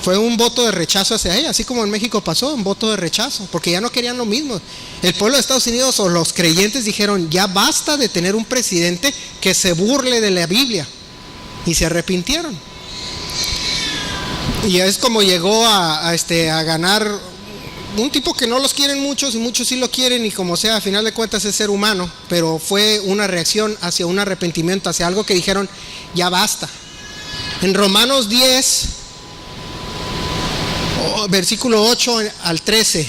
fue un voto de rechazo hacia ella, así como en México pasó, un voto de rechazo, porque ya no querían lo mismo. El pueblo de Estados Unidos o los creyentes dijeron: ya basta de tener un presidente que se burle de la Biblia, y se arrepintieron. Y es como llegó a ganar un tipo que no los quieren muchos y muchos sí lo quieren, y como sea, a final de cuentas es ser humano, pero fue una reacción hacia un arrepentimiento, hacia algo que dijeron: ya basta. En Romanos 10, versículo 8 al 13,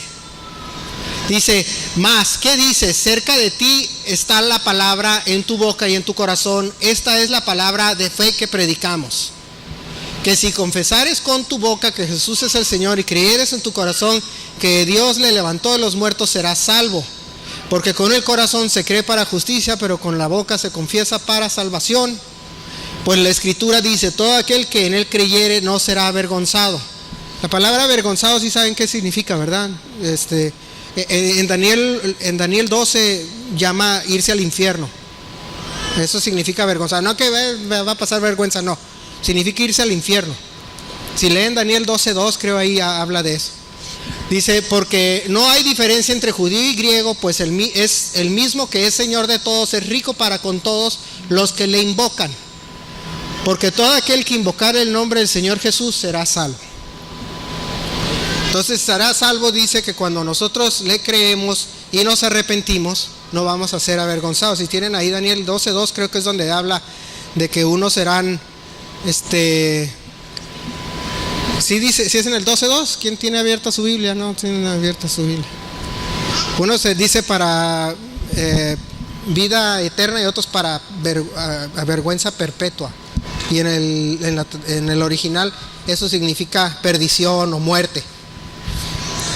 dice: mas, ¿qué dice? Cerca de ti está la palabra, en tu boca y en tu corazón. Esta es la palabra de fe que predicamos: que si confesares con tu boca que Jesús es el Señor y creyeres en tu corazón que Dios le levantó de los muertos, serás salvo. Porque con el corazón se cree para justicia, pero con la boca se confiesa para salvación. Pues la Escritura dice: todo aquel que en él creyere no será avergonzado. La palabra avergonzado sí saben qué significa, ¿verdad? En Daniel 12 llama irse al infierno. Eso significa avergonzado. No que va a pasar vergüenza, no. Significa irse al infierno. Si leen Daniel 12:2, creo ahí habla de eso. Dice: porque no hay diferencia entre judío y griego, pues es el mismo que es Señor de todos, es rico para con todos los que le invocan. Porque todo aquel que invocare el nombre del Señor Jesús será salvo. Entonces será salvo, dice que cuando nosotros le creemos y nos arrepentimos, no vamos a ser avergonzados. Si tienen ahí Daniel 12:2, creo que es donde habla de que unos serán, sí dice, si es en el 12:2, ¿quién tiene abierta su Biblia? No tienen abierta su Biblia. Uno se dice para vida eterna y otros para vergüenza perpetua. Y en el original eso significa perdición o muerte.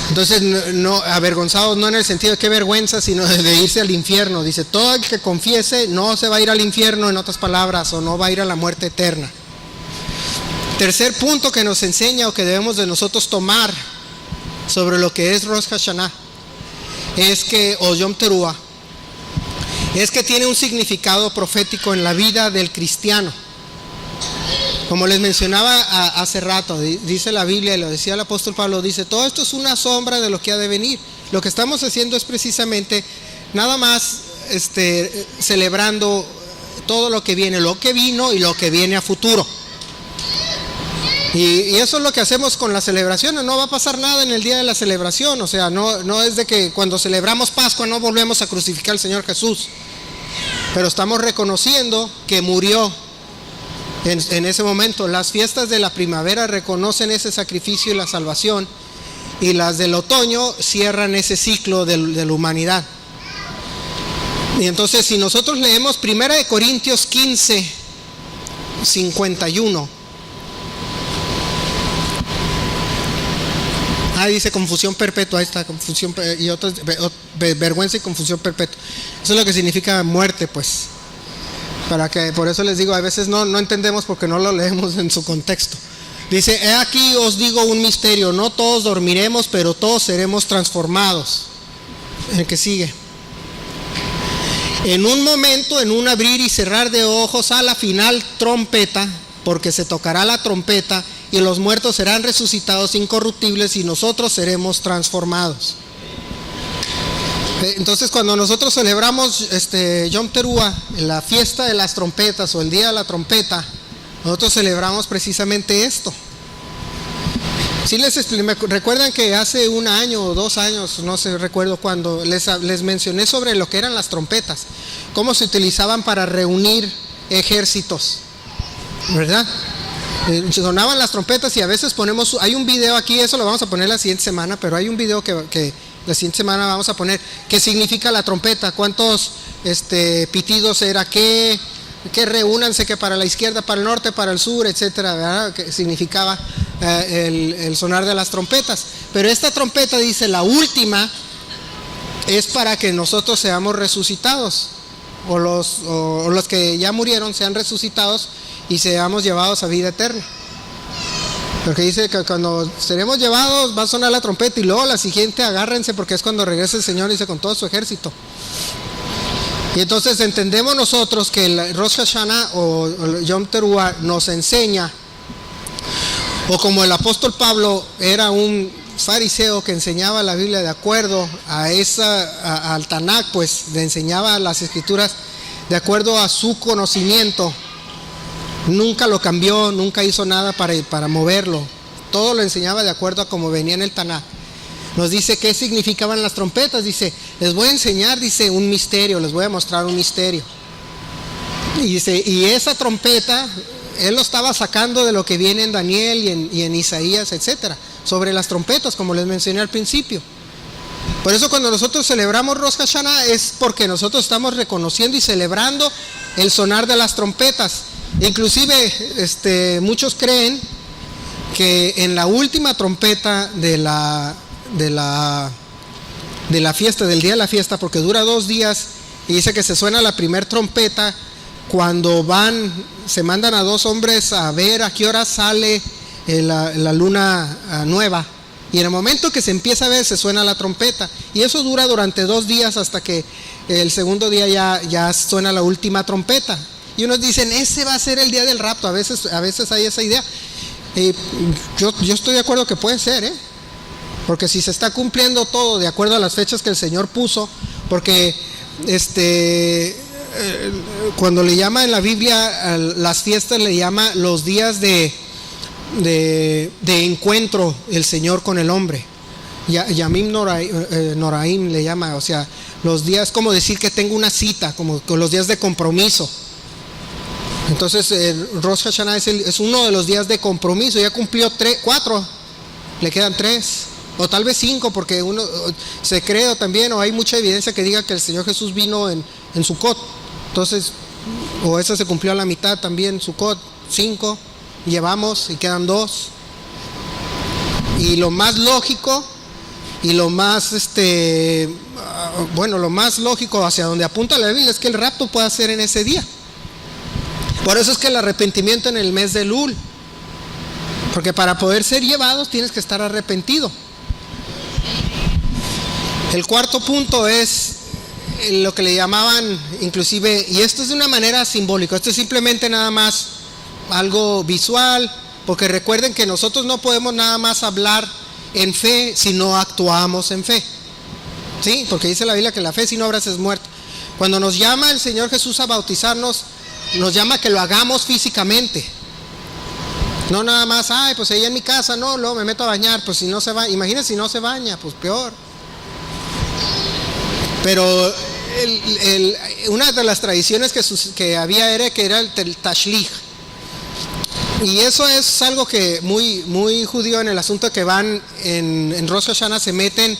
Entonces, no, avergonzados no en el sentido de qué vergüenza, sino de irse al infierno. Dice: todo el que confiese no se va a ir al infierno, en otras palabras, o no va a ir a la muerte eterna. Tercer punto que nos enseña o que debemos de nosotros tomar sobre lo que es Rosh Hashanah o Yom Teruah, es que tiene un significado profético en la vida del cristiano. Como les mencionaba hace rato, dice la Biblia, y lo decía el apóstol Pablo, dice: todo esto es una sombra de lo que ha de venir. Lo que estamos haciendo es precisamente nada más celebrando todo lo que viene, lo que vino y lo que viene a futuro. Y eso es lo que hacemos con las celebraciones. No va a pasar nada en el día de la celebración. O sea, no es de que cuando celebramos Pascua no volvemos a crucificar al Señor Jesús, pero estamos reconociendo que murió en ese momento. Las fiestas de la primavera reconocen ese sacrificio y la salvación, y las del otoño cierran ese ciclo de la humanidad. Y entonces si nosotros leemos 1 Corintios 15, 51. Dice confusión perpetua, ahí está, confusión y otras, vergüenza y confusión perpetua. Eso es lo que significa muerte, pues. Por eso les digo, a veces no entendemos porque no lo leemos en su contexto. Dice, he aquí os digo un misterio, no todos dormiremos, pero todos seremos transformados. El que sigue. En un momento, en un abrir y cerrar de ojos, a la final trompeta, porque se tocará la trompeta y los muertos serán resucitados incorruptibles y nosotros seremos transformados. Entonces cuando nosotros celebramos Yom Teruah, la fiesta de las trompetas o el día de la trompeta, nosotros celebramos precisamente esto. Sí, recuerdan que hace 1 año o 2 años, no sé, recuerdo cuando les mencioné sobre lo que eran las trompetas, cómo se utilizaban para reunir ejércitos, ¿verdad? Sonaban las trompetas y a veces hay un video aquí, eso lo vamos a poner la siguiente semana, pero hay un video que la siguiente semana vamos a poner, qué significa la trompeta, cuántos pitidos era, que reúnanse, que para la izquierda, para el norte, para el sur, etcétera, ¿verdad? Que significaba el sonar de las trompetas. Pero esta trompeta dice, la última es para que nosotros seamos resucitados, o los que ya murieron sean resucitados y seamos llevados a vida eterna. Porque dice que cuando seremos llevados va a sonar la trompeta y luego la siguiente agárrense porque es cuando regrese el Señor, dice, con todo su ejército. Y entonces entendemos nosotros que el Rosh Hashanah o Yom Teruah nos enseña, o como el apóstol Pablo era un fariseo que enseñaba la Biblia de acuerdo al Tanakh, pues le enseñaba las escrituras de acuerdo a su conocimiento. Nunca lo cambió, nunca hizo nada para moverlo. Todo lo enseñaba de acuerdo a como venía en el Tanakh. Nos dice qué significaban las trompetas. Dice, les voy a enseñar, dice, un misterio, les voy a mostrar un misterio. Y dice, y esa trompeta, él lo estaba sacando de lo que viene en Daniel y en Isaías, etcétera, sobre las trompetas, como les mencioné al principio. Por eso cuando nosotros celebramos Rosh Hashanah es porque nosotros estamos reconociendo y celebrando el sonar de las trompetas. Inclusive muchos creen que en la última trompeta de la fiesta, del día de la fiesta, porque dura 2 días, y dice que se suena la primer trompeta cuando se mandan a 2 hombres a ver a qué hora sale la luna nueva, y en el momento que se empieza a ver se suena la trompeta, y eso dura durante 2 días hasta que el segundo día ya suena la última trompeta. Y unos dicen, ese va a ser el día del rapto. A veces hay esa idea. Yo estoy de acuerdo que puede ser, porque si se está cumpliendo todo de acuerdo a las fechas que el Señor puso, porque cuando le llama en la Biblia las fiestas, le llama los días de encuentro el Señor con el hombre. Yamim Noraim le llama, o sea, los días, como decir que tengo una cita, como con los días de compromiso. Entonces el Rosh Hashanah es uno de los días de compromiso. Ya cumplió 4, le quedan 3 o tal vez 5, porque uno se cree también, o hay mucha evidencia que diga que el Señor Jesús vino en Sukkot. Entonces, o esa se cumplió a la mitad también, Sukkot, 5 llevamos y quedan 2. Y lo más lógico y lo más lo más lógico hacia donde apunta la Biblia es que el rapto pueda ser en ese día. Por eso es que el arrepentimiento en el mes de Elul, porque para poder ser llevados tienes que estar arrepentido. El cuarto punto es lo que le llamaban, inclusive, y esto es de una manera simbólica, esto es simplemente nada más algo visual, porque recuerden que nosotros no podemos nada más hablar en fe si no actuamos en fe, ¿sí? Porque dice la Biblia que la fe sin obras es muerta. Cuando nos llama el Señor Jesús a bautizarnos, nos llama a que lo hagamos físicamente. No nada más, pues ahí en mi casa, no, luego me meto a bañar, pues si no se baña, imagínense si no se baña, pues peor. Pero una de las tradiciones que había era que era el tashlich. Y eso es algo que muy, muy judío en el asunto de que van en Rosh Hashanah, se meten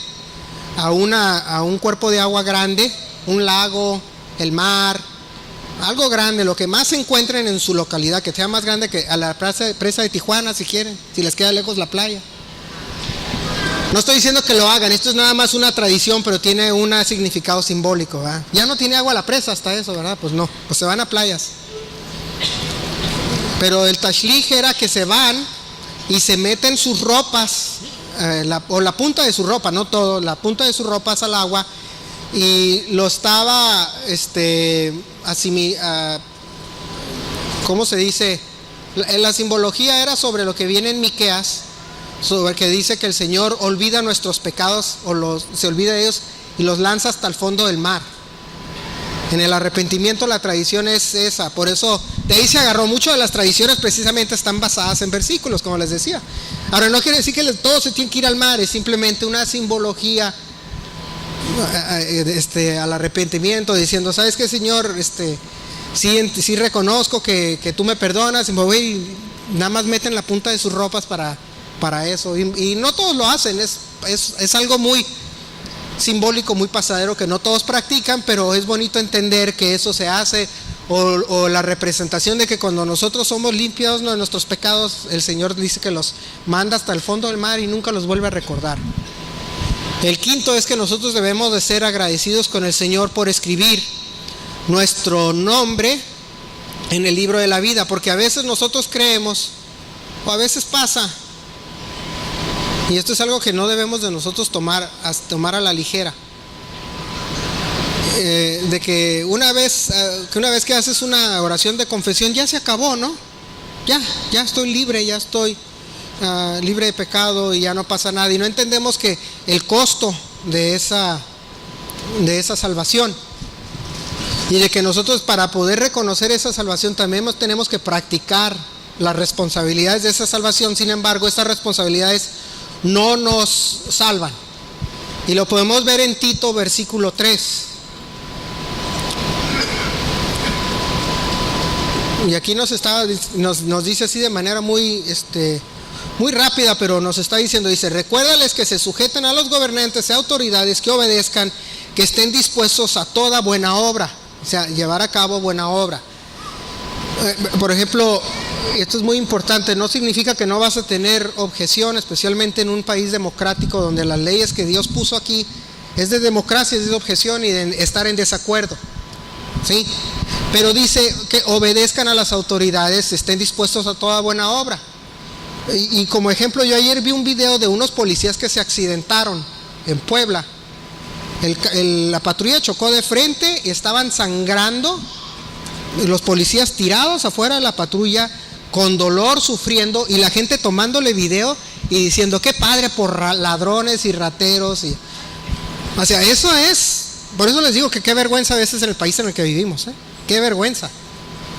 a un cuerpo de agua grande, un lago, el mar, algo grande, lo que más se encuentren en su localidad, que sea más grande que a la presa de Tijuana si quieren, si les queda lejos la playa. No estoy diciendo que lo hagan, esto es nada más una tradición, pero tiene un significado simbólico, ¿verdad? Ya no tiene agua la presa hasta eso, ¿verdad? Pues no, pues se van a playas. Pero el tashlich era que se van y se meten sus ropas, o la punta de su ropa, no todo, la punta de sus ropas al agua, y lo estaba, ¿cómo se dice? La simbología era sobre lo que viene en Miqueas, sobre que dice que el Señor olvida nuestros pecados, se olvida de ellos y los lanza hasta el fondo del mar. En el arrepentimiento la tradición es esa, por eso de ahí se agarró. Mucho de las tradiciones precisamente están basadas en versículos, como les decía. Ahora no quiere decir que todos se tienen que ir al mar, es simplemente una simbología al arrepentimiento, diciendo, ¿sabes qué, Señor? Sí reconozco que tú me perdonas, y me voy, nada más meten la punta de sus ropas para eso, y no todos lo hacen, es algo muy simbólico, muy pasadero, que no todos practican, pero es bonito entender que eso se hace, o la representación de que cuando nosotros somos limpios de nuestros pecados, el Señor dice que los manda hasta el fondo del mar y nunca los vuelve a recordar. El quinto es que nosotros debemos de ser agradecidos con el Señor por escribir nuestro nombre en el libro de la vida, porque a veces nosotros creemos, o a veces pasa, y esto es algo que no debemos de nosotros tomar a la ligera, de que una vez que haces una oración de confesión ya se acabó, ¿no? Ya estoy libre, ya estoy libre de pecado y ya no pasa nada, y no entendemos que el costo de esa salvación, y de que nosotros para poder reconocer esa salvación también tenemos que practicar las responsabilidades de esa salvación. Sin embargo, esas responsabilidades no nos salvan, y lo podemos ver en Tito versículo 3. Y aquí nos dice así de manera muy rápida, pero nos está diciendo, dice, recuérdales que se sujeten a los gobernantes y autoridades, que obedezcan, que estén dispuestos a toda buena obra, o sea, llevar a cabo buena obra. Por ejemplo, esto es muy importante, no significa que no vas a tener objeción, especialmente en un país democrático donde las leyes que Dios puso aquí es de democracia, es de objeción y de estar en desacuerdo, ¿sí? Pero dice que obedezcan a las autoridades, estén dispuestos a toda buena obra. Y como ejemplo, yo ayer vi un video de unos policías que se accidentaron en Puebla. La patrulla chocó de frente y estaban sangrando, y los policías tirados afuera de la patrulla con dolor, sufriendo, y la gente tomándole video y diciendo qué padre por ladrones y rateros, o sea, eso es, por eso les digo que qué vergüenza a veces en el país en el que vivimos, qué vergüenza.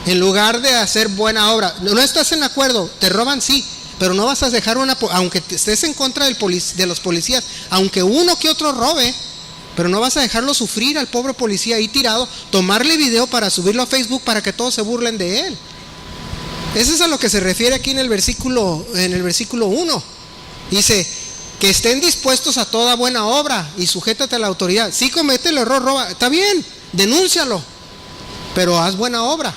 En lugar de hacer buena obra, no estás en acuerdo, te roban, sí, pero no vas a dejar aunque estés en contra de los policías, aunque uno que otro robe, pero no vas a dejarlo sufrir al pobre policía ahí tirado, tomarle video para subirlo a Facebook para que todos se burlen de él. Eso es a lo que se refiere aquí en el versículo 1. Dice que estén dispuestos a toda buena obra y sujétate a la autoridad. Si comete el error, roba, está bien, denúncialo, pero haz buena obra.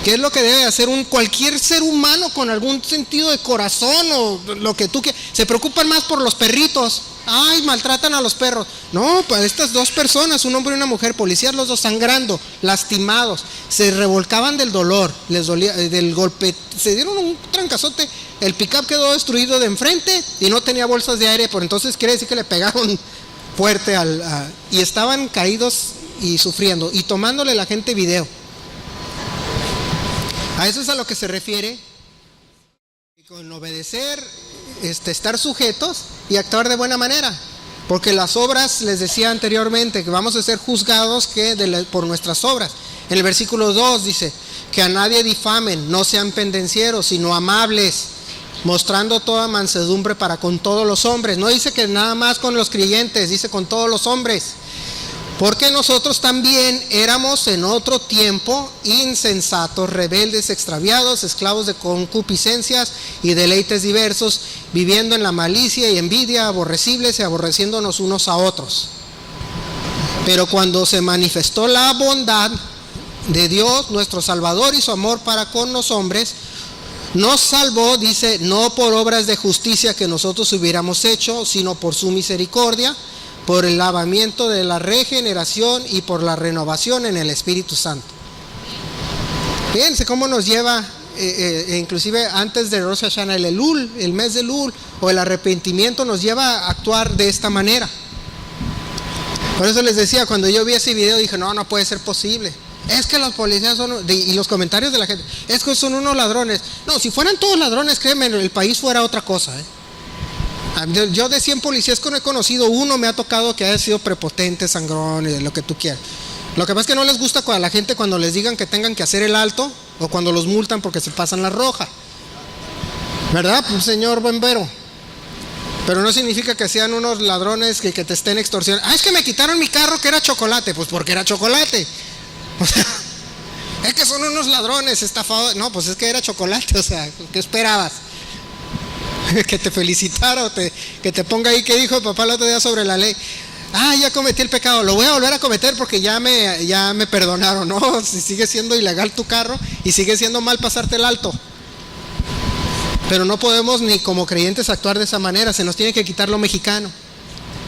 ¿Qué es lo que debe hacer cualquier ser humano con algún sentido de corazón o lo que tú quieras? Se preocupan más por los perritos. Ay, maltratan a los perros. No, pues estas dos personas, un hombre y una mujer, policías los dos, sangrando, lastimados, se revolcaban del dolor, les dolía, del golpe, se dieron un trancazote, el pick-up quedó destruido de enfrente y no tenía bolsas de aire, por entonces quiere decir que le pegaron fuerte y estaban caídos y sufriendo, y tomándole la gente video. A eso es a lo que se refiere con obedecer, estar sujetos y actuar de buena manera, porque las obras, les decía anteriormente, que vamos a ser juzgados por nuestras obras. En el versículo 2 dice que a nadie difamen, no sean pendencieros, sino amables, mostrando toda mansedumbre para con todos los hombres. No dice que nada más con los creyentes, dice con todos los hombres. Porque nosotros también éramos en otro tiempo insensatos, rebeldes, extraviados, esclavos de concupiscencias y deleites diversos, viviendo en la malicia y envidia, aborrecibles y aborreciéndonos unos a otros. Pero cuando se manifestó la bondad de Dios, nuestro Salvador, y su amor para con los hombres, nos salvó, dice, no por obras de justicia que nosotros hubiéramos hecho, sino por su misericordia, por el lavamiento de la regeneración y por la renovación en el Espíritu Santo. Fíjense cómo nos lleva, inclusive antes de Rosh Hashanah, el Elul, el mes de Elul, o el arrepentimiento, nos lleva a actuar de esta manera. Por eso les decía, cuando yo vi ese video, dije, no puede ser posible. Es que los policías son, y los comentarios de la gente, es que son unos ladrones. No, si fueran todos ladrones, créeme, el país fuera otra cosa. Yo de 100 policías que no he conocido, uno me ha tocado que haya sido prepotente, sangrón, y lo que tú quieras. Lo que pasa es que no les gusta a la gente cuando les digan que tengan que hacer el alto, o cuando los multan porque se pasan la roja. ¿Verdad, señor bombero? Pero no significa que sean unos ladrones que te estén extorsionando. Es que me quitaron mi carro que era chocolate. Pues porque era chocolate. O sea, es que son unos ladrones estafados. No, pues es que era chocolate. O sea, ¿qué esperabas? Que te felicitara o que te ponga ahí que dijo el papá el otro día sobre la ley. Ya cometí el pecado, lo voy a volver a cometer porque ya me perdonaron. No, si sigue siendo ilegal tu carro y sigue siendo mal pasarte el alto. Pero no podemos ni como creyentes actuar de esa manera. Se nos tiene que quitar lo mexicano.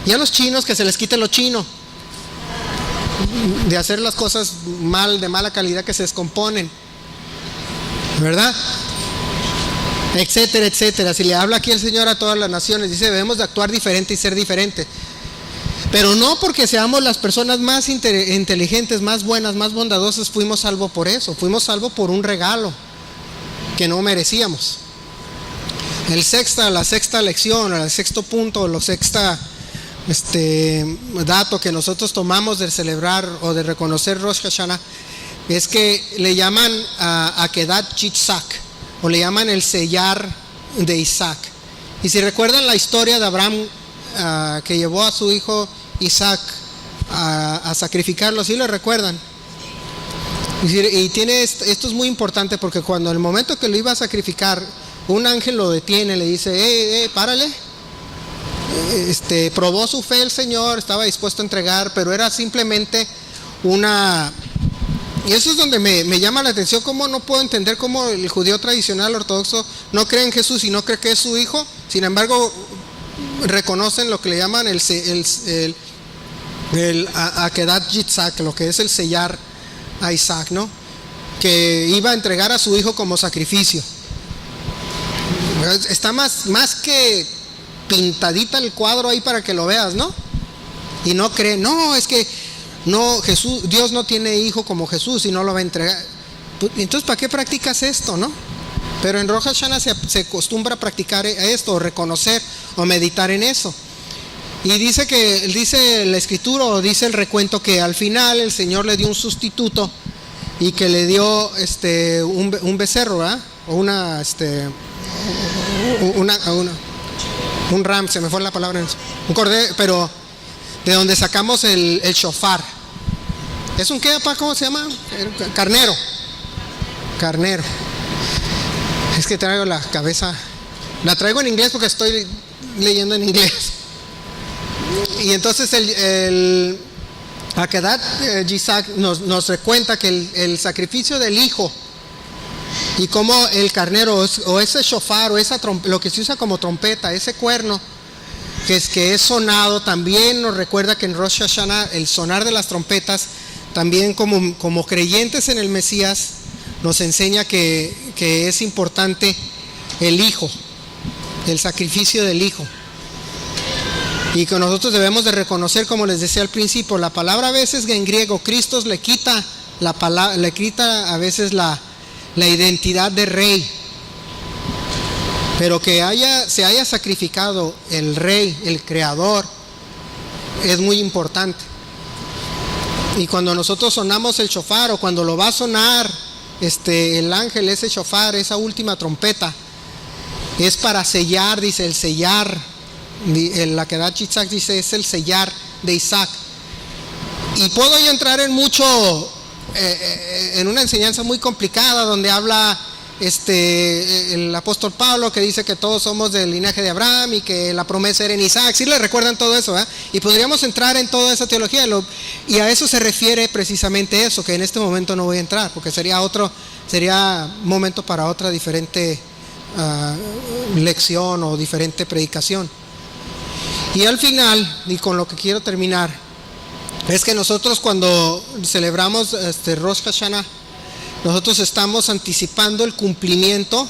Y a los chinos que se les quite lo chino, de hacer las cosas mal, de mala calidad, que se descomponen, ¿verdad? Etcétera, etcétera. Si le habla aquí el Señor a todas las naciones, dice, debemos de actuar diferente y ser diferente. Pero no porque seamos las personas más inteligentes, más buenas, más bondadosas, fuimos salvos por eso. Fuimos salvos por un regalo que no merecíamos. La sexta lección, el sexto punto, la sexta dato que nosotros tomamos de celebrar o de reconocer Rosh Hashanah es que le llaman Akedat Yitzhak, o le llaman el sellar de Isaac. Y si recuerdan la historia de Abraham, que llevó a su hijo Isaac a sacrificarlo, ¿sí lo recuerdan? Y esto es muy importante porque cuando el momento que lo iba a sacrificar, un ángel lo detiene, le dice, párale. Probó su fe el Señor, estaba dispuesto a entregar, pero era simplemente y eso es donde me llama la atención, cómo no puedo entender cómo el judío tradicional ortodoxo no cree en Jesús y no cree que es su hijo. Sin embargo, reconocen lo que le llaman el Akedat Yitzhak, lo que es el sellar a Isaac, ¿no? Que iba a entregar a su hijo como sacrificio. Está más que pintadita el cuadro ahí para que lo veas, ¿no? Y no cree, es que no, Dios no tiene hijo como Jesús y no lo va a entregar. Entonces, ¿para qué practicas esto, no? Pero en Rosh Hashanah se acostumbra a practicar esto, reconocer o meditar en eso. Y dice la escritura, o dice el recuento, que al final el Señor le dio un sustituto y que le dio un becerro, ¿verdad? O un ram, se me fue la palabra, un cordero, pero de donde sacamos el shofar. ¿Es un qué, papá? ¿Cómo se llama? Carnero. Es que traigo la cabeza, la traigo en inglés porque estoy leyendo en inglés. Y entonces el Akedat Yitzhak nos recuenta que el sacrificio del hijo y como el carnero o ese shofar o lo que se usa como trompeta, ese cuerno que es sonado, también nos recuerda que en Rosh Hashanah el sonar de las trompetas también como creyentes en el Mesías nos enseña que es importante el hijo, el sacrificio del hijo, y que nosotros debemos de reconocer, como les decía al principio, la palabra a veces en griego Christos le quita a veces la identidad de rey, pero que se haya sacrificado el rey, el creador, es muy importante. Y cuando nosotros sonamos el shofar, o cuando lo va a sonar el ángel, ese shofar, esa última trompeta, es para sellar, dice, el sellar, el Akedat Yitzhak dice, es el sellar de Isaac. Y puedo yo entrar en una enseñanza muy complicada donde habla el apóstol Pablo, que dice que todos somos del linaje de Abraham y que la promesa era en Isaac. ¿Sí le recuerdan todo eso? Y podríamos entrar en toda esa teología, y a eso se refiere precisamente eso, que en este momento no voy a entrar, porque sería momento para otra diferente lección o diferente predicación. Y al final, y con lo que quiero terminar, es que nosotros cuando celebramos Rosh Hashanah, nosotros estamos anticipando el cumplimiento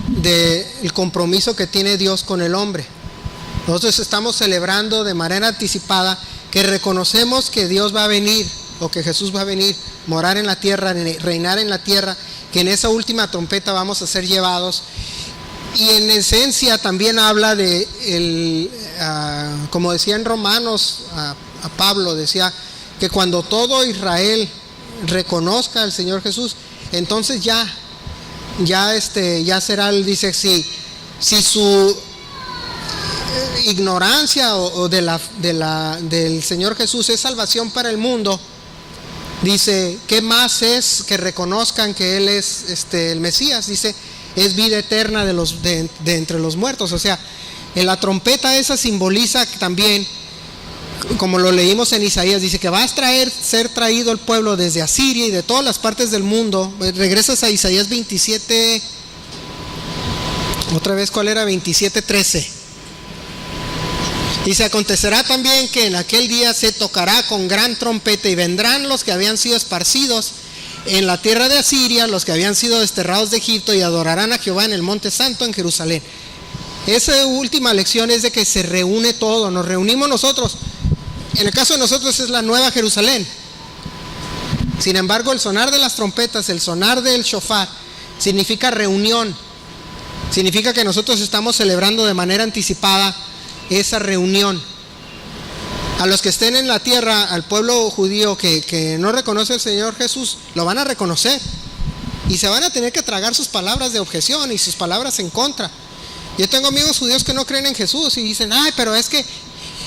del compromiso que tiene Dios con el hombre. Nosotros estamos celebrando de manera anticipada que reconocemos que Dios va a venir, o que Jesús va a venir, morar en la tierra, reinar en la tierra, que en esa última trompeta vamos a ser llevados. Y en esencia también habla de, como decía en Romanos, a Pablo decía que cuando todo Israel reconozca al Señor Jesús, entonces ya será, él dice, si su ignorancia del Señor Jesús es salvación para el mundo, dice, ¿qué más es que reconozcan que Él es el Mesías? Dice, es vida eterna de entre los muertos. O sea, en la trompeta esa simboliza también, como lo leímos en Isaías, dice que va a ser traído el pueblo desde Asiria y de todas las partes del mundo. Regresas a Isaías 27, otra vez, ¿cuál era? 27:13. Dice, acontecerá también que en aquel día se tocará con gran trompeta y vendrán los que habían sido esparcidos en la tierra de Asiria, los que habían sido desterrados de Egipto, y adorarán a Jehová en el monte santo en Jerusalén. Esa última lección es de que se reúne todo, nos reunimos nosotros. En el caso de nosotros es la Nueva Jerusalén. Sin embargo, el sonar de las trompetas, el sonar del shofar, significa reunión. Significa que nosotros estamos celebrando de manera anticipada esa reunión. A los que estén en la tierra, al pueblo judío que no reconoce al Señor Jesús, lo van a reconocer. Y se van a tener que tragar sus palabras de objeción y sus palabras en contra. Yo tengo amigos judíos que no creen en Jesús y dicen, ay, pero es que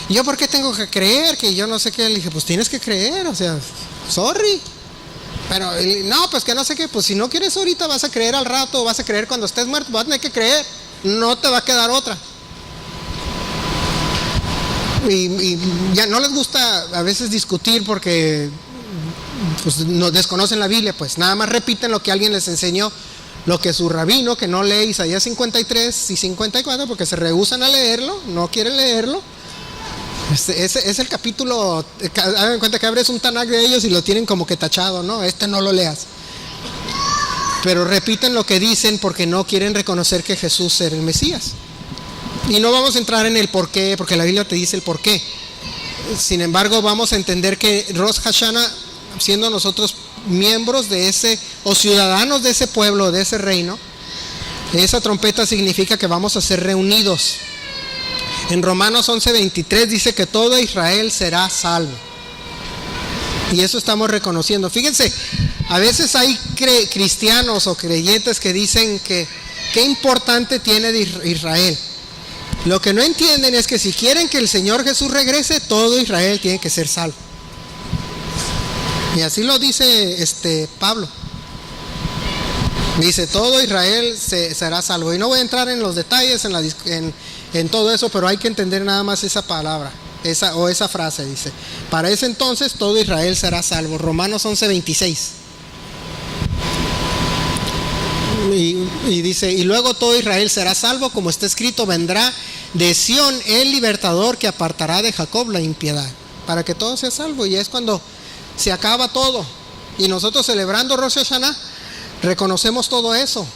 ¿yo por qué tengo que creer? Que yo no sé qué. Le dije, pues tienes que creer, o sea, sorry. Pero, no, pues que no sé qué. Pues si no quieres ahorita, vas a creer al rato, o vas a creer cuando estés muerto, vas a tener que creer. No te va a quedar otra. Y ya no les gusta a veces discutir porque pues, no desconocen la Biblia, pues nada más repiten lo que alguien les enseñó, lo que su rabino, que no lee Isaías 53 y 54 porque se rehúsan a leerlo, no quieren leerlo. Ese es el capítulo, hagan cuenta que abres un Tanakh de ellos y lo tienen como que tachado, ¿no? No lo leas. Pero repiten lo que dicen porque no quieren reconocer que Jesús era el Mesías. Y no vamos a entrar en el por qué, porque la Biblia te dice el por qué. Sin embargo, vamos a entender que Rosh Hashanah, siendo nosotros miembros de ese, o ciudadanos de ese pueblo, de ese reino, esa trompeta significa que vamos a ser reunidos. En Romanos 11:23 dice que todo Israel será salvo. Y eso estamos reconociendo. Fíjense, a veces hay cristianos o creyentes que dicen que qué importante tiene Israel. Lo que no entienden es que si quieren que el Señor Jesús regrese, todo Israel tiene que ser salvo. Y así lo dice Pablo. Dice, todo Israel será salvo. Y no voy a entrar en los detalles, en todo eso, pero hay que entender nada más esa palabra, esa frase, dice. Para ese entonces todo Israel será salvo. Romanos 11:26. Y dice, y luego todo Israel será salvo, como está escrito, vendrá de Sión el libertador que apartará de Jacob la impiedad, para que todo sea salvo. Y es cuando se acaba todo. Y nosotros celebrando Rosh Hashanah, reconocemos todo eso.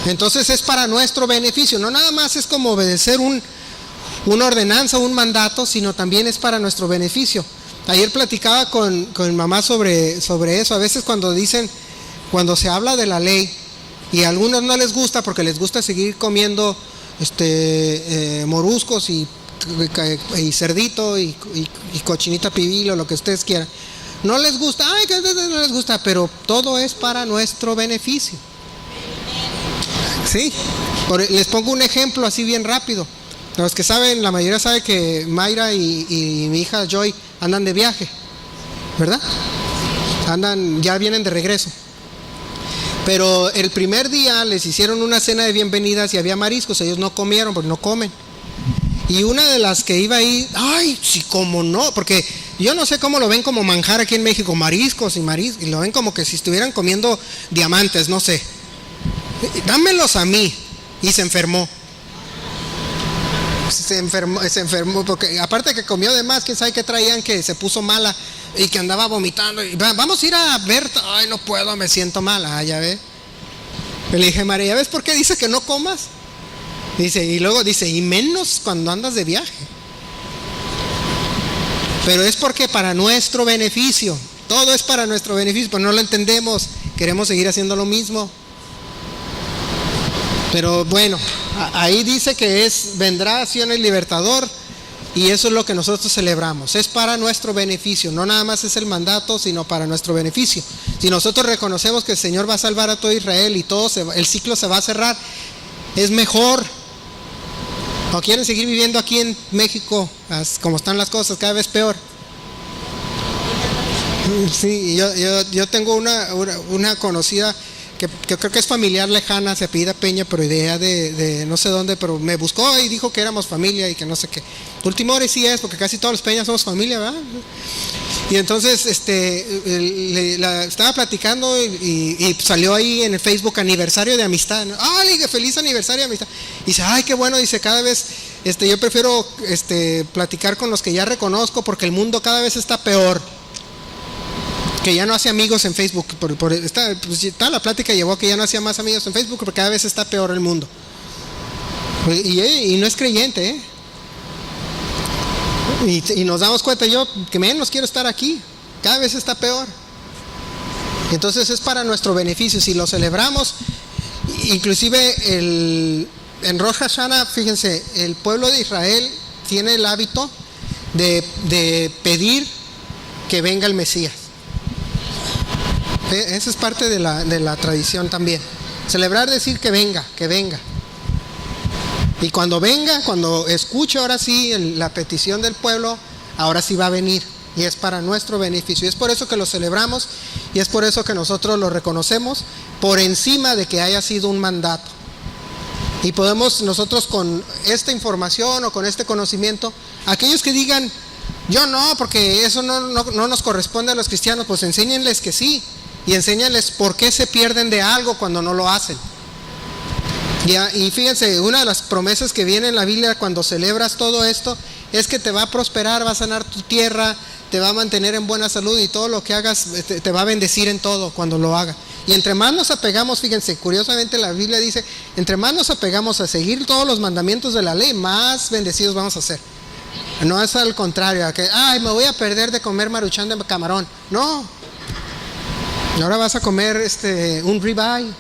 Entonces es para nuestro beneficio. No nada más es como obedecer una ordenanza, un mandato, sino también es para nuestro beneficio. Ayer platicaba con mamá sobre eso. A veces cuando se habla de la ley, y a algunos no les gusta porque les gusta seguir comiendo moruscos y cerdito y cochinita pibil o lo que ustedes quieran. No les gusta, no les gusta, pero todo es para nuestro beneficio. Sí, les pongo un ejemplo así bien rápido. Los que saben, la mayoría sabe que Mayra y mi hija Joy andan de viaje, ¿verdad? Ya vienen de regreso. Pero el primer día les hicieron una cena de bienvenidas y había mariscos, ellos no comieron porque no comen. Y una de las que iba ahí, ay, sí, cómo no, porque yo no sé cómo lo ven como manjar aquí en México, mariscos, y lo ven como que si estuvieran comiendo diamantes, no sé. Dámelos a mí. Y se enfermó. Se enfermó, porque aparte que comió de más, quién sabe qué traían, que se puso mala y que andaba vomitando. Y vamos a ir a ver, ay, no puedo, me siento mal. Ah, ya ve. Le dije, María, ¿ya ves por qué dice que no comas? Dice, y luego dice, y menos cuando andas de viaje. Pero es porque para nuestro beneficio, todo es para nuestro beneficio, pero no lo entendemos, queremos seguir haciendo lo mismo. Pero bueno, ahí dice que vendrá Sion el libertador, y eso es lo que nosotros celebramos. Es para nuestro beneficio, no nada más es el mandato, sino para nuestro beneficio. Si nosotros reconocemos que el Señor va a salvar a todo Israel y el ciclo se va a cerrar, es mejor. ¿O quieren seguir viviendo aquí en México, como están las cosas, cada vez peor? Sí, yo tengo una conocida que creo que es familiar lejana, se apellida Peña, pero idea de no sé dónde, pero me buscó y dijo que éramos familia y que no sé qué. Último hora sí es, porque casi todos los Peñas somos familia, ¿verdad? Y entonces estaba platicando y salió ahí en el Facebook aniversario de amistad, ¿no? ¡Ay, le dije, feliz aniversario de amistad! Y dice, ¡ay, qué bueno! Dice, cada vez yo prefiero platicar con los que ya reconozco, porque el mundo cada vez está peor. Que ya no hace amigos en Facebook, toda la plática llevó a que ya no hacía más amigos en Facebook, porque cada vez está peor el mundo. Y no es creyente, ¿eh? Y nos damos cuenta, yo que menos quiero estar aquí, cada vez está peor. Entonces es para nuestro beneficio, si lo celebramos. Inclusive en Rosh Hashanah, fíjense, el pueblo de Israel tiene el hábito de pedir que venga el Mesías. Esa es parte de la tradición también. Celebrar, decir que venga. Y cuando venga, cuando escuche ahora sí la petición del pueblo, ahora sí va a venir. Y es para nuestro beneficio. Y es por eso que lo celebramos, y es por eso que nosotros lo reconocemos por encima de que haya sido un mandato. Y podemos nosotros con esta información o con este conocimiento, aquellos que digan, yo no, porque eso no nos corresponde a los cristianos, pues enséñenles que sí. Y enséñales por qué se pierden de algo cuando no lo hacen. Y fíjense, una de las promesas que viene en la Biblia cuando celebras todo esto es que te va a prosperar, va a sanar tu tierra, te va a mantener en buena salud, y todo lo que hagas te va a bendecir en todo cuando lo hagas. Y entre más nos apegamos, fíjense, curiosamente la Biblia dice, entre más nos apegamos a seguir todos los mandamientos de la ley, más bendecidos vamos a ser. No es al contrario, a que, ay, me voy a perder de comer maruchan de camarón. No. Ahora vas a comer un ribeye.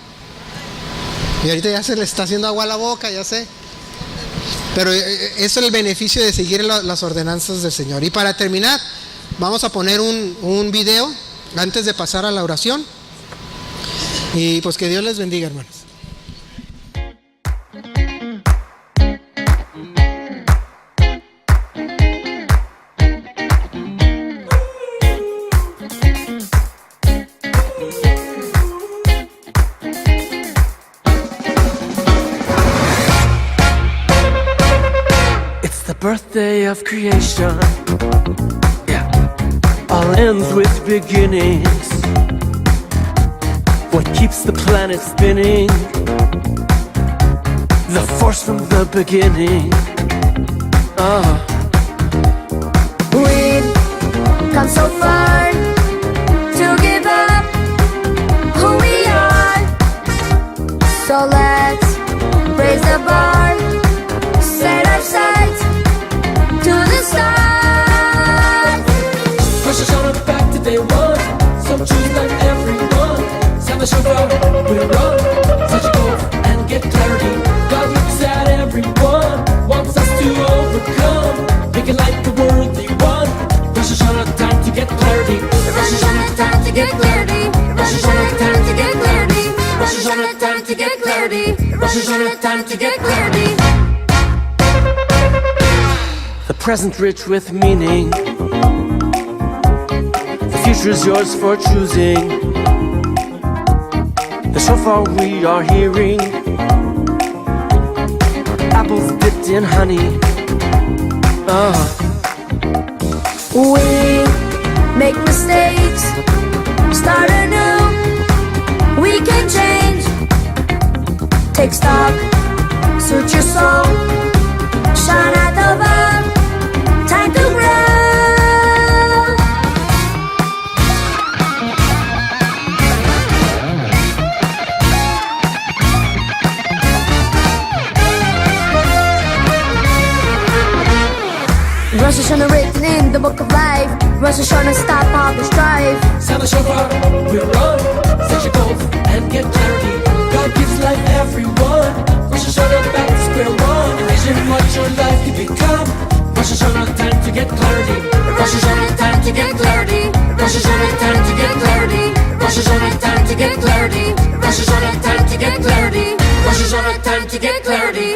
Y ahorita ya se le está haciendo agua a la boca, ya sé. Pero eso es el beneficio de seguir las ordenanzas del Señor. Y para terminar, vamos a poner un video antes de pasar a la oración. Y pues que Dios les bendiga, hermanos. Birthday of creation, yeah. All ends with beginnings. What keeps the planet spinning? The force from the beginning. We've come so far to give up who we are. So let's raise the bar, set our sights to the stars. Push us on back to day one. Some choose like everyone. Sound the shofar, we run. Such a goal and get clarity. God looks at everyone, wants us to overcome. Make it like the worthy one. Rosh Hashanah, time to get clarity. Rosh Hashanah, time to get clarity. Rosh Hashanah, time to get clarity. Rosh Hashanah, time to get clarity. Rosh Hashanah, time to get clarity. The present rich with meaning. The future is yours for choosing. The shofar we are hearing, apples dipped in honey. We make mistakes, start anew. We can change. Take stock, suit your soul. Shine at the bar, time to grow. Rosh Hashanah written in the book of life. Rosh Hashanah stop all the strife. Sound the shofar, we run. Set your goals and get clarity. God gives life everyone. Rosh Hashanah back to square one. Envision what your life can become. Rosh Hashanah time to get clarity. Rosh Hashanah time to get clarity. Rosh Hashanah time to get clarity. Rosh Hashanah time to get clarity. Rosh Hashanah time to get clarity. Rosh Hashanah time to get clarity.